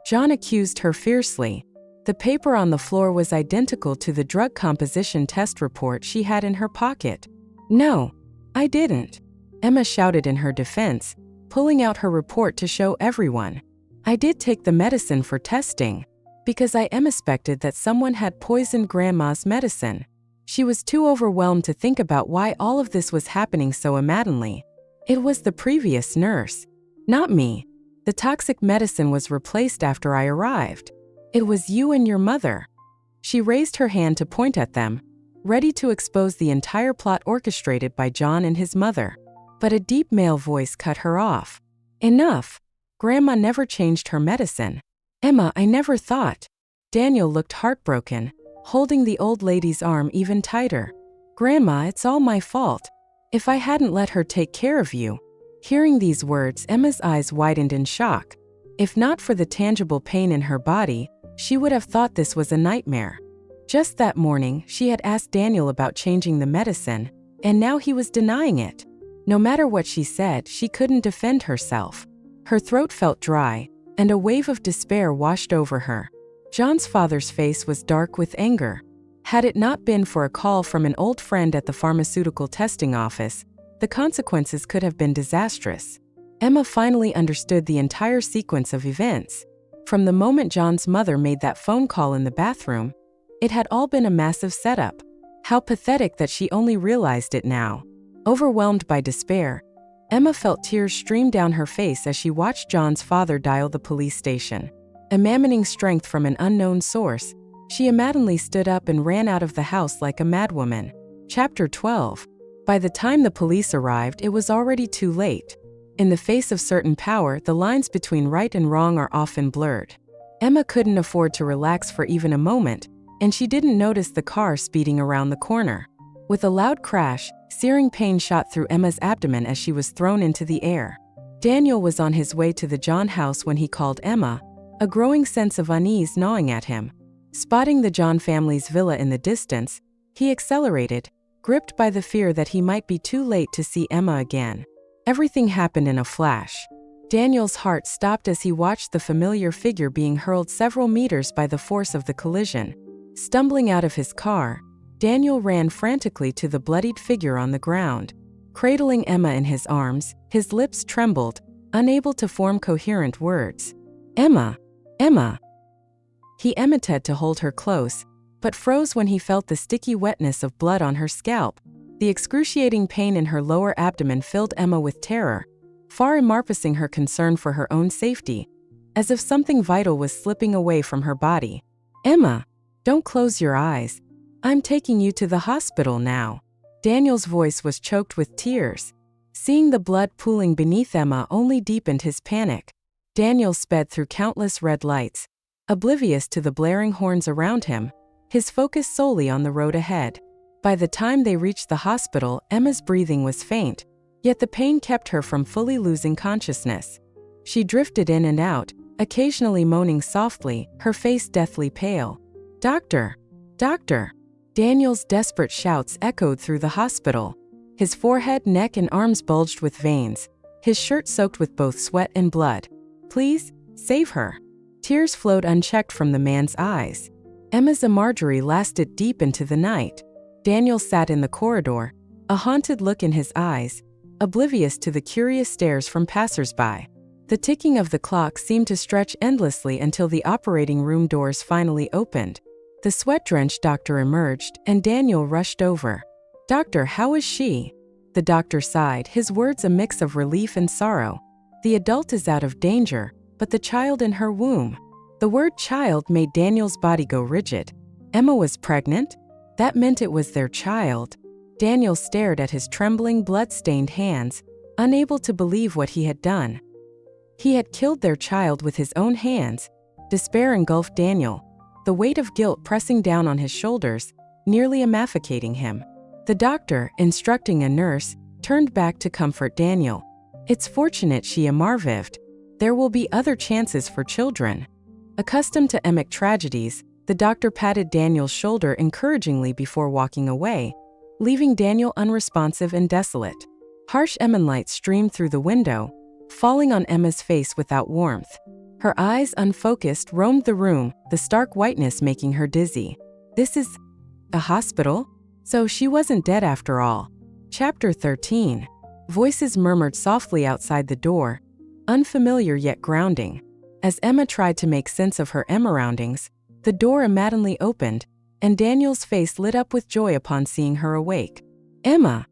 John accused her fiercely. The paper on the floor was identical to the drug composition test report she had in her pocket. No, I didn't, Emma shouted in her defense, pulling out her report to show everyone. I did take the medicine for testing, because I suspected that someone had poisoned Grandma's medicine. She was too overwhelmed to think about why all of this was happening so immediately. It was the previous nurse, not me. The toxic medicine was replaced after I arrived. It was you and your mother. She raised her hand to point at them, ready to expose the entire plot orchestrated by John and his mother. But a deep male voice cut her off. Enough. Grandma never changed her medicine. Emma, I never thought. Daniel looked heartbroken, holding the old lady's arm even tighter. Grandma, it's all my fault. If I hadn't let her take care of you, Hearing these words, Emma's eyes widened in shock. If not for the tangible pain in her body, she would have thought this was a nightmare. Just that morning, she had asked Daniel about changing the medicine, and now he was denying it. No matter what she said, she couldn't defend herself. Her throat felt dry, and a wave of despair washed over her. John's father's face was dark with anger. Had it not been for a call from an old friend at the pharmaceutical testing office, the consequences could have been disastrous. Emma finally understood the entire sequence of events. From the moment John's mother made that phone call in the bathroom, it had all been a massive setup. How pathetic that she only realized it now. Overwhelmed by despair, Emma felt tears stream down her face as she watched John's father dial the police station. Imagining strength from an unknown source, she immediately stood up and ran out of the house like a madwoman. Chapter 12. By the time the police arrived, it was already too late. In the face of certain power, the lines between right and wrong are often blurred. Emma couldn't afford to relax for even a moment, and she didn't notice the car speeding around the corner. With a loud crash, searing pain shot through Emma's abdomen as she was thrown into the air. Daniel was on his way to the John house when he called Emma, a growing sense of unease gnawing at him. Spotting the John family's villa in the distance, he accelerated, gripped by the fear that he might be too late to see Emma again. Everything happened in a flash. Daniel's heart stopped as he watched the familiar figure being hurled several meters by the force of the collision. Stumbling out of his car, Daniel ran frantically to the bloodied figure on the ground. Cradling Emma in his arms, his lips trembled, unable to form coherent words. "Emma! Emma!" He emmeted to hold her close, but froze when he felt the sticky wetness of blood on her scalp. The excruciating pain in her lower abdomen filled Emma with terror, far encompassing her concern for her own safety, as if something vital was slipping away from her body. "Emma, don't close your eyes. I'm taking you to the hospital now." Daniel's voice was choked with tears. Seeing the blood pooling beneath Emma only deepened his panic. Daniel sped through countless red lights, oblivious to the blaring horns around him, his focus solely on the road ahead. By the time they reached the hospital, Emma's breathing was faint, yet the pain kept her from fully losing consciousness. She drifted in and out, occasionally moaning softly, her face deathly pale. "Doctor! Doctor!" Daniel's desperate shouts echoed through the hospital. His forehead, neck, and arms bulged with veins, his shirt soaked with both sweat and blood. "Please, save her." Tears flowed unchecked from the man's eyes. Emma's emergency lasted deep into the night. Daniel sat in the corridor, a haunted look in his eyes, oblivious to the curious stares from passers-by. The ticking of the clock seemed to stretch endlessly until the operating room doors finally opened. The sweat-drenched doctor emerged, and Daniel rushed over. "Doctor, how is she?" The doctor sighed, his words a mix of relief and sorrow. "The adult is out of danger, but the child in her womb." The word child made Daniel's body go rigid. Emma was pregnant? That meant it was their child. Daniel stared at his trembling, blood-stained hands, unable to believe what he had done. He had killed their child with his own hands. Despair engulfed Daniel, the weight of guilt pressing down on his shoulders, nearly suffocating him. The doctor, instructing a nurse, turned back to comfort Daniel. "It's fortunate she survived. There will be other chances for children." Accustomed to emic tragedies, the doctor patted Daniel's shoulder encouragingly before walking away, leaving Daniel unresponsive and desolate. Harsh light streamed through the window, falling on Emma's face without warmth. Her eyes, unfocused, roamed the room, the stark whiteness making her dizzy. "This is a hospital? So she wasn't dead after all." Chapter 13. Voices murmured softly outside the door, unfamiliar yet grounding. As Emma tried to make sense of her surroundings, the door immediately opened, and Daniel's face lit up with joy upon seeing her awake. "Emma!"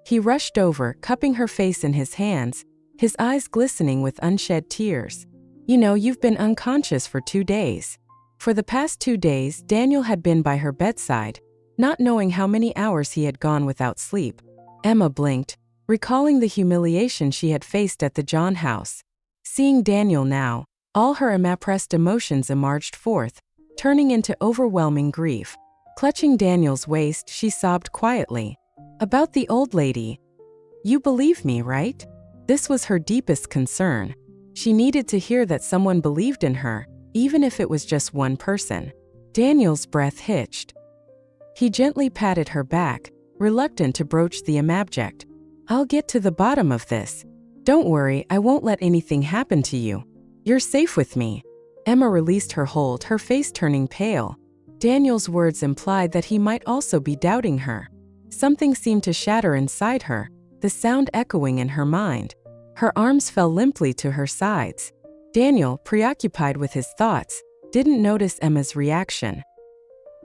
He rushed over, cupping her face in his hands, his eyes glistening with unshed tears. "You know, you've been unconscious for 2 days." For the past 2 days, Daniel had been by her bedside, not knowing how many hours he had gone without sleep. Emma blinked, recalling the humiliation she had faced at the John house. Seeing Daniel now, all her suppressed emotions emerged forth, turning into overwhelming grief. Clutching Daniel's waist, she sobbed quietly. "About the old lady. You believe me, right?" This was her deepest concern. She needed to hear that someone believed in her, even if it was just one person. Daniel's breath hitched. He gently patted her back, reluctant to broach the abject. "I'll get to the bottom of this. Don't worry, I won't let anything happen to you. You're safe with me." Emma released her hold, her face turning pale. Daniel's words implied that he might also be doubting her. Something seemed to shatter inside her, the sound echoing in her mind. Her arms fell limply to her sides. Daniel, preoccupied with his thoughts, didn't notice Emma's reaction.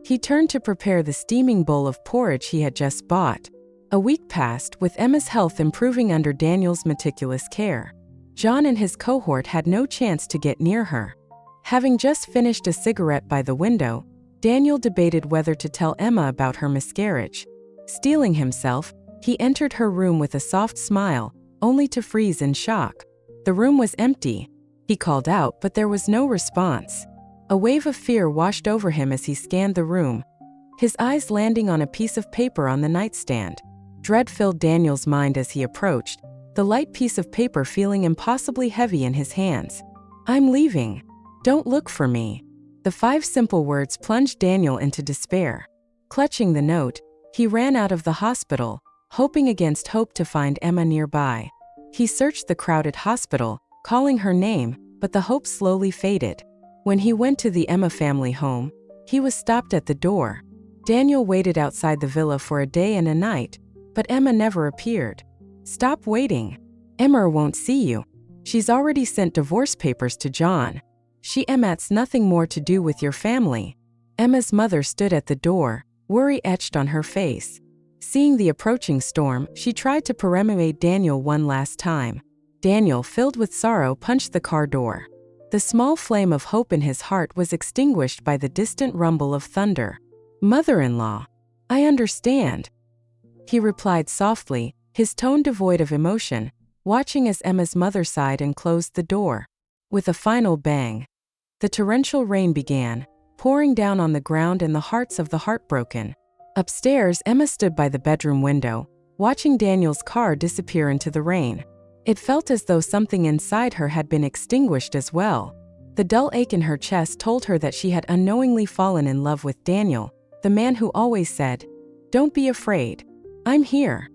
He turned to prepare the steaming bowl of porridge he had just bought. A week passed, with Emma's health improving under Daniel's meticulous care. John and his cohort had no chance to get near her. Having just finished a cigarette by the window, Daniel debated whether to tell Emma about her miscarriage. Steeling himself, he entered her room with a soft smile, only to freeze in shock. The room was empty. He called out, but there was no response. A wave of fear washed over him as he scanned the room, his eyes landing on a piece of paper on the nightstand. Dread filled Daniel's mind as he approached, the light piece of paper feeling impossibly heavy in his hands. "I'm leaving. Don't look for me." The 5 simple words plunged Daniel into despair. Clutching the note, he ran out of the hospital, hoping against hope to find Emma nearby. He searched the crowded hospital, calling her name, but the hope slowly faded. When he went to the Emma family home, he was stopped at the door. Daniel waited outside the villa for a day and a night, but Emma never appeared. "Stop waiting. Emma won't see you. She's already sent divorce papers to John. Emma's nothing more to do with your family." Emma's mother stood at the door, worry etched on her face. Seeing the approaching storm, she tried to persuade Daniel one last time. Daniel, filled with sorrow, punched the car door. The small flame of hope in his heart was extinguished by the distant rumble of thunder. "Mother-in-law, I understand," he replied softly, his tone devoid of emotion, watching as Emma's mother sighed and closed the door. With a final bang, the torrential rain began, pouring down on the ground and the hearts of the heartbroken. Upstairs, Emma stood by the bedroom window, watching Daniel's car disappear into the rain. It felt as though something inside her had been extinguished as well. The dull ache in her chest told her that she had unknowingly fallen in love with Daniel, the man who always said, "Don't be afraid. I'm here."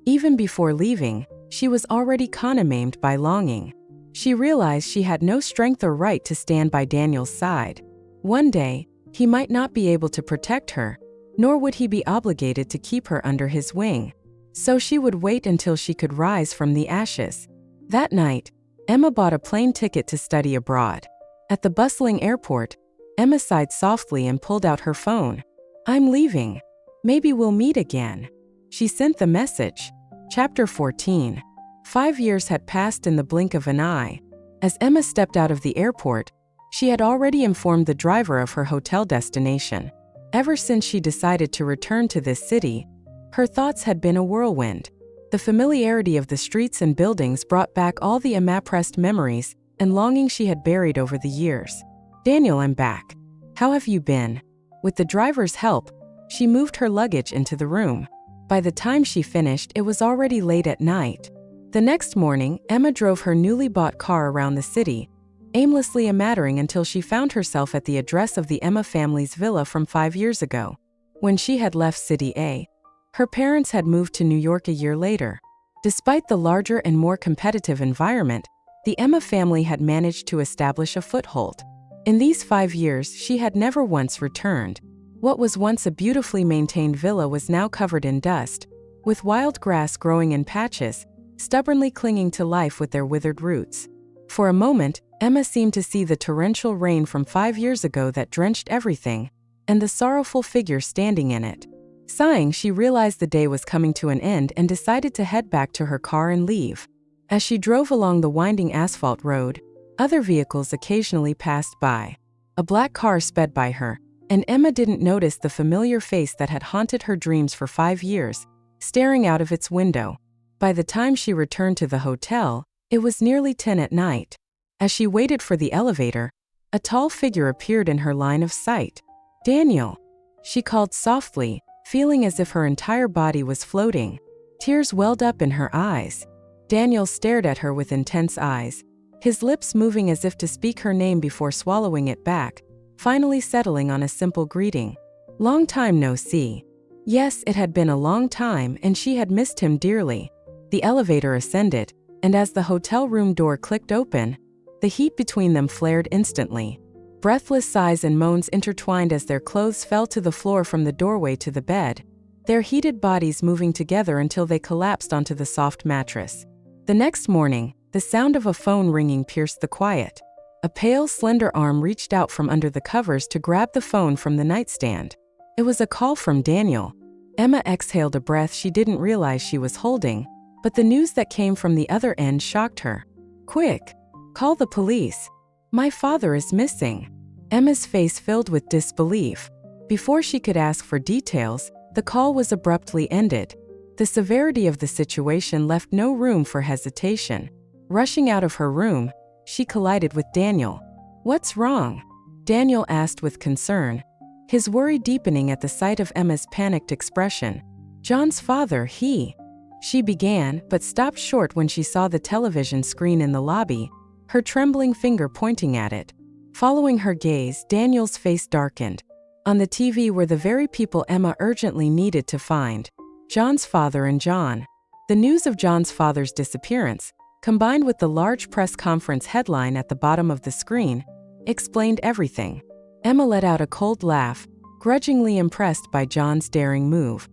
Even before leaving, she was already consumed by longing. She realized she had no strength or right to stand by Daniel's side. One day, he might not be able to protect her, nor would he be obligated to keep her under his wing. So she would wait until she could rise from the ashes. That night, Emma bought a plane ticket to study abroad. At the bustling airport, Emma sighed softly and pulled out her phone. "I'm leaving. Maybe we'll meet again." She sent the message. Chapter 14. 5 years had passed in the blink of an eye. As Emma stepped out of the airport, she had already informed the driver of her hotel destination. Ever since she decided to return to this city, her thoughts had been a whirlwind. The familiarity of the streets and buildings brought back all the Emma-pressed memories and longings she had buried over the years. "Daniel, I'm back. How have you been?" With the driver's help, she moved her luggage into the room. By the time she finished, it was already late at night. The next morning, Emma drove her newly bought car around the city, aimlessly amattering until she found herself at the address of the Emma family's villa from 5 years ago. When she had left City A, her parents had moved to New York a year later. Despite the larger and more competitive environment, the Emma family had managed to establish a foothold. In these 5 years, she had never once returned. What was once a beautifully maintained villa was now covered in dust, with wild grass growing in patches, stubbornly clinging to life with their withered roots. For a moment, Emma seemed to see the torrential rain from 5 years ago that drenched everything, and the sorrowful figure standing in it. Sighing, she realized the day was coming to an end and decided to head back to her car and leave. As she drove along the winding asphalt road, other vehicles occasionally passed by. A black car sped by her, and Emma didn't notice the familiar face that had haunted her dreams for 5 years, staring out of its window. By the time she returned to the hotel, it was nearly 10 at night. As she waited for the elevator, a tall figure appeared in her line of sight. "Daniel," she called softly, feeling as if her entire body was floating. Tears welled up in her eyes. Daniel stared at her with intense eyes, his lips moving as if to speak her name before swallowing it back, finally settling on a simple greeting. Long time no see. Yes, it had been a long time, and she had missed him dearly. The elevator ascended, and as the hotel room door clicked open, the heat between them flared instantly. Breathless sighs and moans intertwined as their clothes fell to the floor from the doorway to the bed, their heated bodies moving together until they collapsed onto the soft mattress. The next morning, the sound of a phone ringing pierced the quiet. A pale, slender arm reached out from under the covers to grab the phone from the nightstand. It was a call from Daniel. Emma exhaled a breath she didn't realize she was holding, but the news that came from the other end shocked her. "Quick! Call the police. My father is missing." Emma's face filled with disbelief. Before she could ask for details, the call was abruptly ended. The severity of the situation left no room for hesitation. Rushing out of her room, she collided with Daniel. "What's wrong?" Daniel asked with concern, his worry deepening at the sight of Emma's panicked expression. "John's father, she began, but stopped short when she saw the television screen in the lobby, her trembling finger pointing at it. Following her gaze, Daniel's face darkened. On the TV were the very people Emma urgently needed to find: John's father and John. The news of John's father's disappearance, combined with the large press conference headline at the bottom of the screen, explained everything. Emma let out a cold laugh, grudgingly impressed by John's daring move.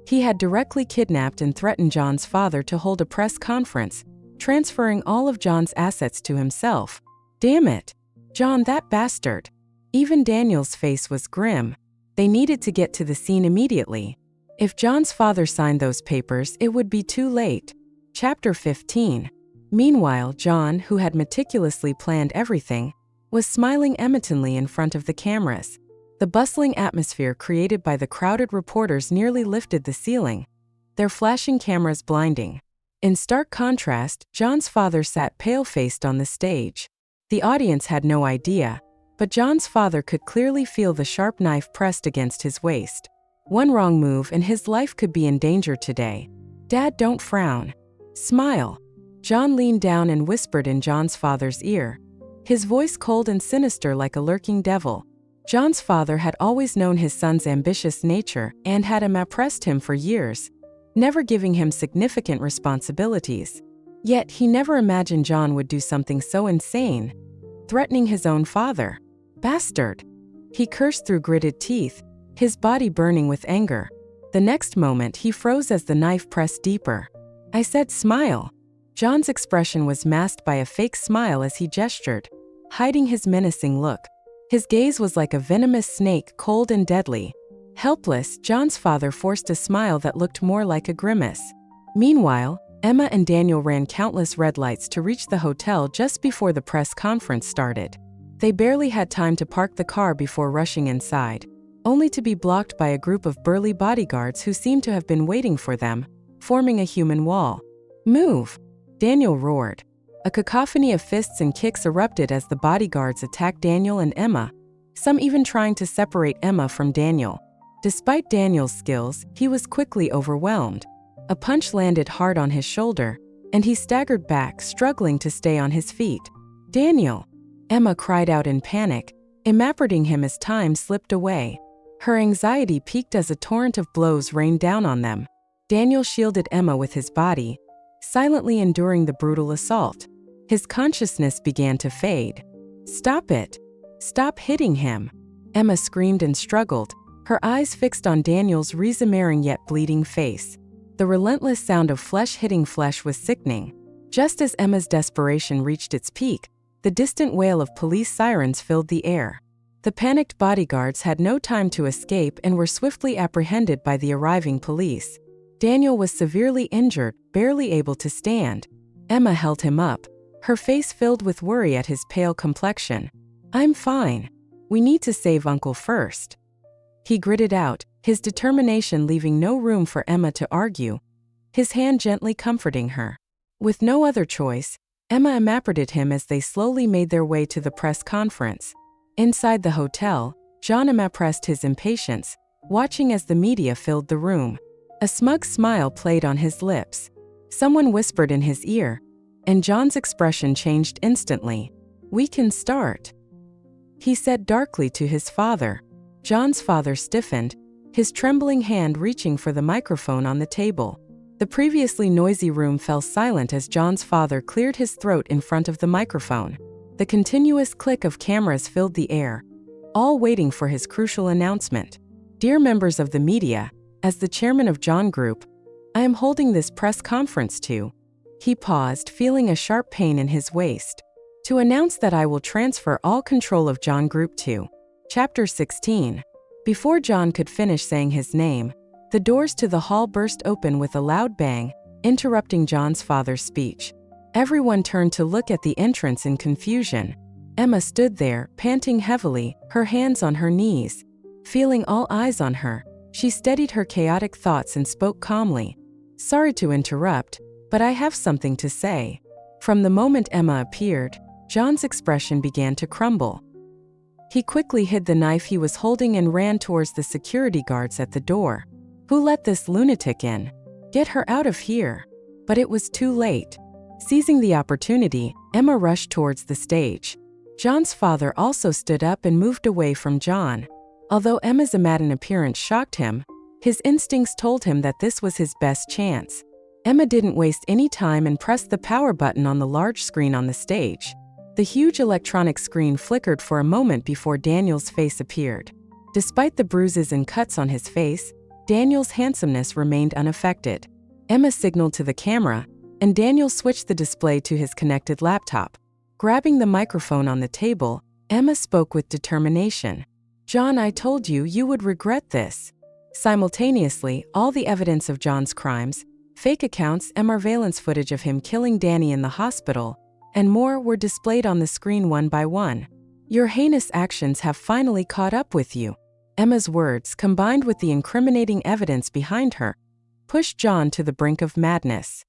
He had directly kidnapped and threatened John's father to hold a press conference, transferring all of John's assets to himself. Damn it! John, that bastard! Even Daniel's face was grim. They needed to get to the scene immediately. If John's father signed those papers, it would be too late. Chapter 15. Meanwhile, John, who had meticulously planned everything, was smiling emittently in front of the cameras. The bustling atmosphere created by the crowded reporters nearly lifted the ceiling, their flashing cameras blinding. In stark contrast, John's father sat pale-faced on the stage. The audience had no idea, but John's father could clearly feel the sharp knife pressed against his waist. One wrong move and his life could be in danger today. "Dad, don't frown. Smile." John leaned down and whispered in John's father's ear, his voice cold and sinister like a lurking devil. John's father had always known his son's ambitious nature and had impressed him for years, never giving him significant responsibilities. Yet he never imagined John would do something so insane, threatening his own father. "Bastard!" He cursed through gritted teeth, his body burning with anger. The next moment he froze as the knife pressed deeper. "I said smile." John's expression was masked by a fake smile as he gestured, hiding his menacing look. His gaze was like a venomous snake, cold and deadly. Helpless, John's father forced a smile that looked more like a grimace. Meanwhile, Emma and Daniel ran countless red lights to reach the hotel just before the press conference started. They barely had time to park the car before rushing inside, only to be blocked by a group of burly bodyguards who seemed to have been waiting for them, forming a human wall. "Move!" Daniel roared. A cacophony of fists and kicks erupted as the bodyguards attacked Daniel and Emma, some even trying to separate Emma from Daniel. Despite Daniel's skills, he was quickly overwhelmed. A punch landed hard on his shoulder, and he staggered back, struggling to stay on his feet. "Daniel!" Emma cried out in panic, evaporating him as time slipped away. Her anxiety peaked as a torrent of blows rained down on them. Daniel shielded Emma with his body, silently enduring the brutal assault. His consciousness began to fade. "Stop it! Stop hitting him!" Emma screamed and struggled, her eyes fixed on Daniel's reassuming yet bleeding face. The relentless sound of flesh hitting flesh was sickening. Just as Emma's desperation reached its peak, the distant wail of police sirens filled the air. The panicked bodyguards had no time to escape and were swiftly apprehended by the arriving police. Daniel was severely injured, barely able to stand. Emma held him up, her face filled with worry at his pale complexion. "I'm fine. We need to save Uncle first." He gritted out, his determination leaving no room for Emma to argue, his hand gently comforting her. With no other choice, Emma evaporated him as they slowly made their way to the press conference. Inside the hotel, John impressed his impatience, watching as the media filled the room. A smug smile played on his lips. Someone whispered in his ear, and John's expression changed instantly. "We can start," he said darkly to his father. John's father stiffened, his trembling hand reaching for the microphone on the table. The previously noisy room fell silent as John's father cleared his throat in front of the microphone. The continuous click of cameras filled the air, all waiting for his crucial announcement. "Dear members of the media, as the chairman of John Group, I am holding this press conference to..." He paused, feeling a sharp pain in his waist. "To announce that I will transfer all control of John Group to..." Chapter 16. Before John could finish saying his name, the doors to the hall burst open with a loud bang, interrupting John's father's speech. Everyone turned to look at the entrance in confusion. Emma stood there, panting heavily, her hands on her knees. Feeling all eyes on her, she steadied her chaotic thoughts and spoke calmly. "Sorry to interrupt, but I have something to say." From the moment Emma appeared, John's expression began to crumble. He quickly hid the knife he was holding and ran towards the security guards at the door. "Who let this lunatic in? Get her out of here." But it was too late. Seizing the opportunity, Emma rushed towards the stage. John's father also stood up and moved away from John. Although Emma's maddened appearance shocked him, his instincts told him that this was his best chance. Emma didn't waste any time and pressed the power button on the large screen on the stage. The huge electronic screen flickered for a moment before Daniel's face appeared. Despite the bruises and cuts on his face, Daniel's handsomeness remained unaffected. Emma signaled to the camera, and Daniel switched the display to his connected laptop. Grabbing the microphone on the table, Emma spoke with determination. "John, I told you you would regret this." Simultaneously, all the evidence of John's crimes, fake accounts and surveillance footage of him killing Danny in the hospital, and more were displayed on the screen one by one. "Your heinous actions have finally caught up with you." Emma's words, combined with the incriminating evidence behind her, pushed John to the brink of madness.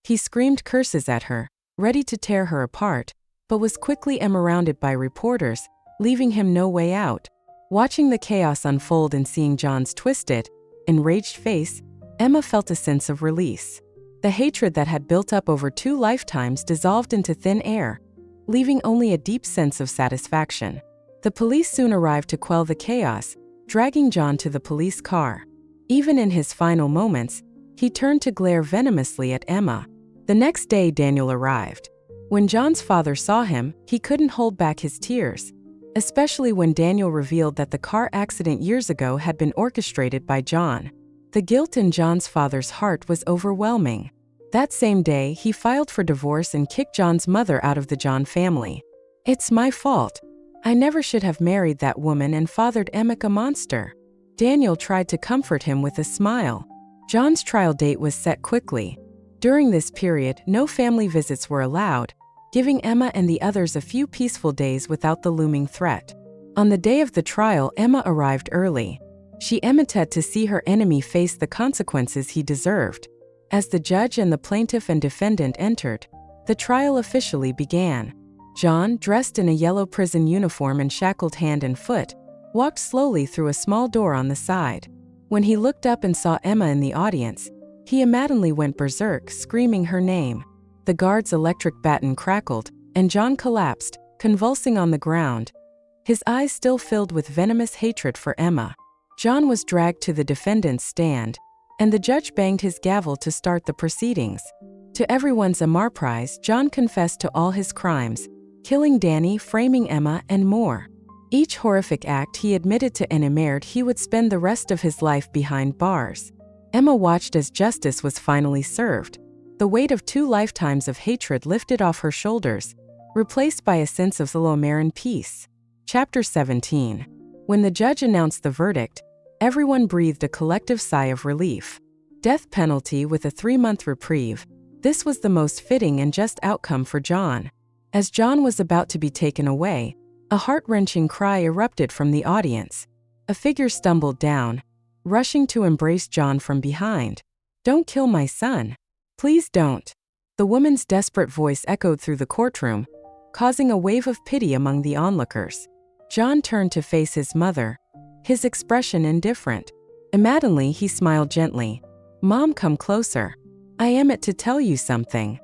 He screamed curses at her, ready to tear her apart, but was quickly surrounded by reporters, leaving him no way out. Watching the chaos unfold and seeing John's twisted, enraged face, Emma felt a sense of release. The hatred that had built up over 2 lifetimes dissolved into thin air, leaving only a deep sense of satisfaction. The police soon arrived to quell the chaos, dragging John to the police car. Even in his final moments, he turned to glare venomously at Emma. The next day, Daniel arrived. When John's father saw him, he couldn't hold back his tears, especially when Daniel revealed that the car accident years ago had been orchestrated by John. The guilt in John's father's heart was overwhelming. That same day, he filed for divorce and kicked John's mother out of the John family. "It's my fault. I never should have married that woman and fathered Emmett a monster." Daniel tried to comfort him with a smile. John's trial date was set quickly. During this period, no family visits were allowed, giving Emma and the others a few peaceful days without the looming threat. On the day of the trial, Emma arrived early. She emmitted to see her enemy face the consequences he deserved. As the judge and the plaintiff and defendant entered, the trial officially began. John, dressed in a yellow prison uniform and shackled hand and foot, walked slowly through a small door on the side. When he looked up and saw Emma in the audience, he immediately went berserk, screaming her name. The guard's electric baton crackled, and John collapsed, convulsing on the ground, his eyes still filled with venomous hatred for Emma. John was dragged to the defendant's stand, and the judge banged his gavel to start the proceedings. To everyone's surprise, John confessed to all his crimes, killing Danny, framing Emma, and more. Each horrific act he admitted to and admitted he would spend the rest of his life behind bars. Emma watched as justice was finally served. The weight of 2 lifetimes of hatred lifted off her shoulders, replaced by a sense of Salome and peace. Chapter 17. When the judge announced the verdict, everyone breathed a collective sigh of relief. Death penalty with a 3-month reprieve. This was the most fitting and just outcome for John. As John was about to be taken away, a heart-wrenching cry erupted from the audience. A figure stumbled down, rushing to embrace John from behind. "Don't kill my son. Please don't." The woman's desperate voice echoed through the courtroom, causing a wave of pity among the onlookers. John turned to face his mother, his expression indifferent. Immediately, he smiled gently. "Mom, come closer." I am it to tell you something."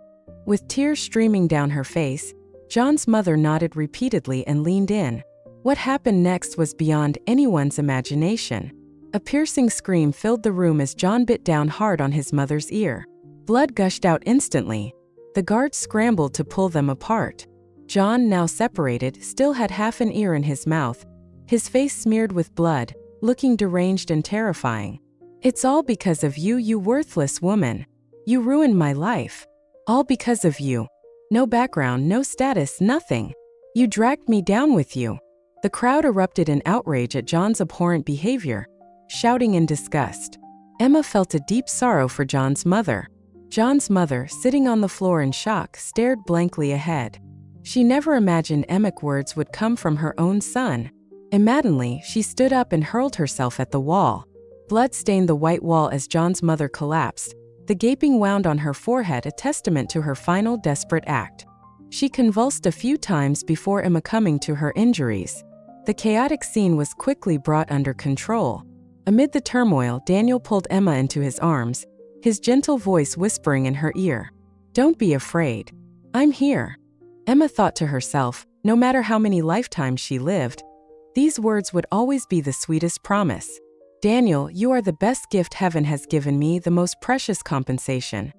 With tears streaming down her face, John's mother nodded repeatedly and leaned in. What happened next was beyond anyone's imagination. A piercing scream filled the room as John bit down hard on his mother's ear. Blood gushed out instantly. The guards scrambled to pull them apart. John, now separated, still had half an ear in his mouth, his face smeared with blood, looking deranged and terrifying. "It's all because of you, you worthless woman. You ruined my life. All because of you. No background, no status, nothing. You dragged me down with you." The crowd erupted in outrage at John's abhorrent behavior, shouting in disgust. Emma felt a deep sorrow for John's mother. John's mother, sitting on the floor in shock, stared blankly ahead. She never imagined Emick's words would come from her own son. Maddeningly, she stood up and hurled herself at the wall. Blood stained the white wall as John's mother collapsed, the gaping wound on her forehead a testament to her final desperate act. She convulsed a few times before succumbing to her injuries. The chaotic scene was quickly brought under control. Amid the turmoil, Daniel pulled Emma into his arms, his gentle voice whispering in her ear, "Don't be afraid. I'm here." Emma thought to herself, no matter how many lifetimes she lived, these words would always be the sweetest promise. "Daniel, you are the best gift heaven has given me, the most precious compensation."